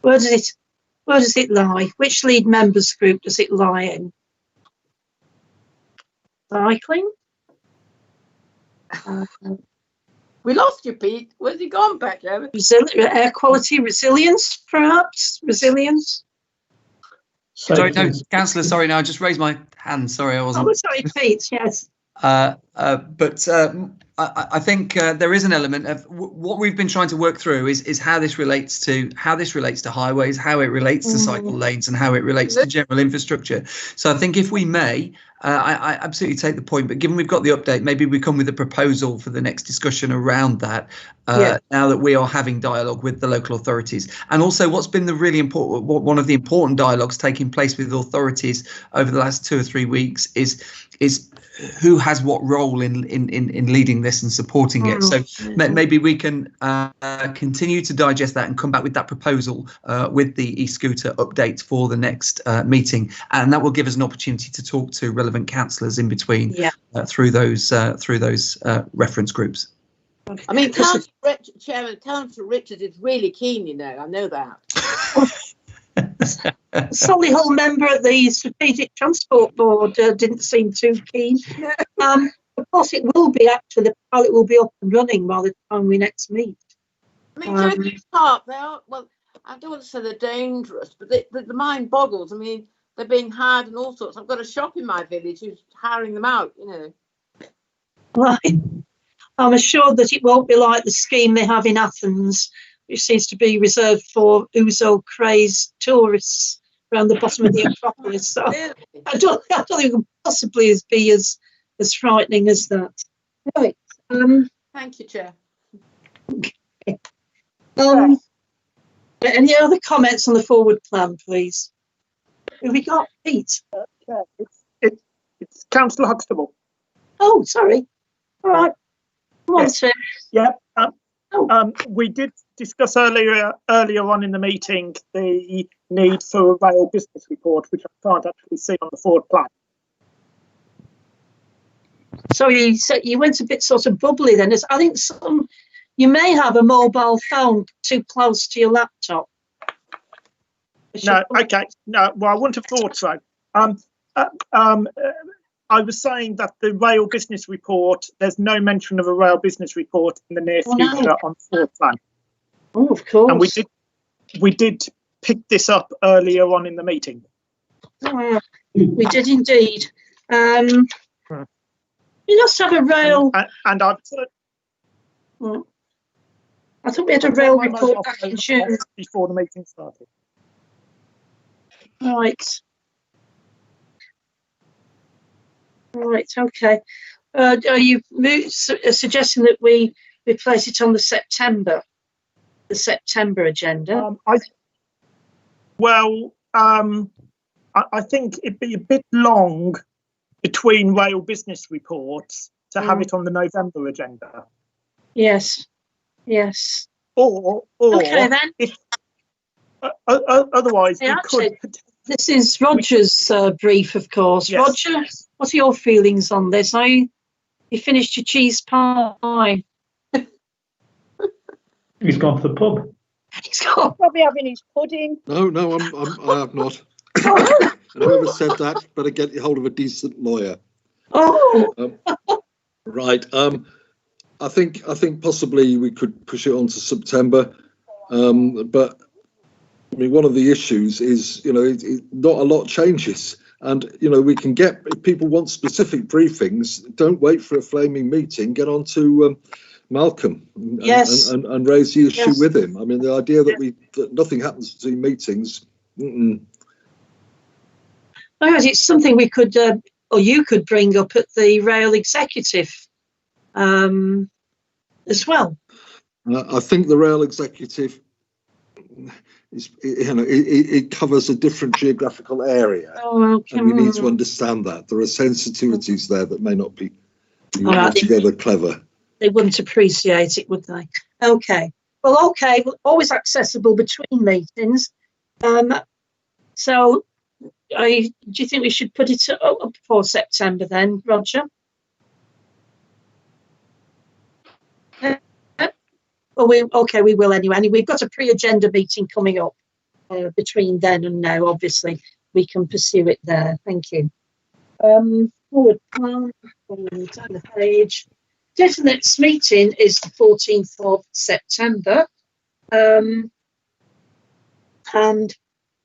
where does it lie? Which lead members group does it lie in? Cycling? We lost you, Pete. Where's he gone back there? Air quality resilience, perhaps? Resilience? Sorry, no, Councillor, sorry, no, I just raised my hand. Sorry, I wasn't. Oh, sorry, Pete, yes. But I think there is an element of what we've been trying to work through is how this relates to highways, how it relates to cycle lanes, and how it relates to general infrastructure. So I think if we may, I absolutely take the point, but given we've got the update, maybe we come with a proposal for the next discussion around that. Now that we are having dialogue with the local authorities, and also what's been the really important, one of the important dialogues taking place with authorities over the last 2 or 3 weeks is who has what role in leading this and supporting it. So maybe we can continue to digest that and come back with that proposal with the e-scooter update for the next meeting, and that will give us an opportunity to talk to relevant councillors in between through those reference groups. I mean, Chairman, Councillor Richard is really keen, you know. I know that. Solihull member at the Strategic Transport Board didn't seem too keen. Of course, it will be actually, the pilot will be up and running by the time we next meet. I mean, Joking Park, they are, well, I don't want to say they're dangerous, but the mind boggles. I mean, they're being hired and all sorts. I've got a shop in my village who's hiring them out, you know. Right. I'm assured that it won't be like the scheme they have in Athens, which seems to be reserved for ouzo-crazed tourists around the bottom of the Acropolis. So I don't think it can possibly be as frightening as that. Right. Thank you, Chair. Okay. Any other comments on the forward plan, please? Have we got Pete? It's Councillor Huxtable. Oh, sorry. All right. Come on, sir. Yeah. We did discuss earlier on in the meeting the need for a rail business report, which I can't actually see on the forward plan. Sorry, you went a bit sort of bubbly then. I think you may have a mobile phone too close to your laptop. No, okay. No, well, I wouldn't have thought so. I was saying that the rail business report, there's no mention of a rail business report in the near future on the forward plan. Oh, of course. And we did pick this up earlier on in the meeting. We did indeed. We must have a rail. And I've. I thought we had a rail report back in June. Before the meeting started. Right. Right, okay. Are you suggesting that we place it on the September agenda? I think it'd be a bit long between rail business reports to have it on the November agenda. Yes, yes. Or okay then. If, otherwise, we could. This is Roger's brief, of course. Yes. Roger, what are your feelings on this? You finished your cheese pie. He's gone to the pub. He's gone. Probably having his pudding. No, I have not. Whoever said that better get hold of a decent lawyer. Oh. Right. I think possibly we could push it on to September, but. I mean, one of the issues is, not a lot changes. And, we can get, if people want specific briefings, don't wait for a flaming meeting, get on to Malcolm and raise the issue with him. I mean, the idea that nothing happens between meetings. It's something we could, or you could bring up at the rail executive as well. I think the rail executive... It covers a different geographical area, and we need to understand that there are sensitivities there that may not be altogether clever. They wouldn't appreciate it, would they? Okay. Well, always accessible between meetings. So, do you think we should put it up for September then, Roger? Well, we will anyway. We've got a pre-agenda meeting coming up between then and now. Obviously, we can pursue it there. Thank you. Forward plan on the page. Date of the next meeting is the 14th of September, and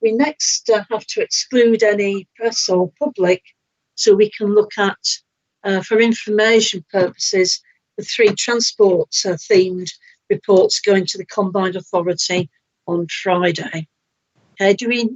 we next have to exclude any press or public, so we can look at, for information purposes, the 3 transport themed reports going to the Combined Authority on Friday. Do we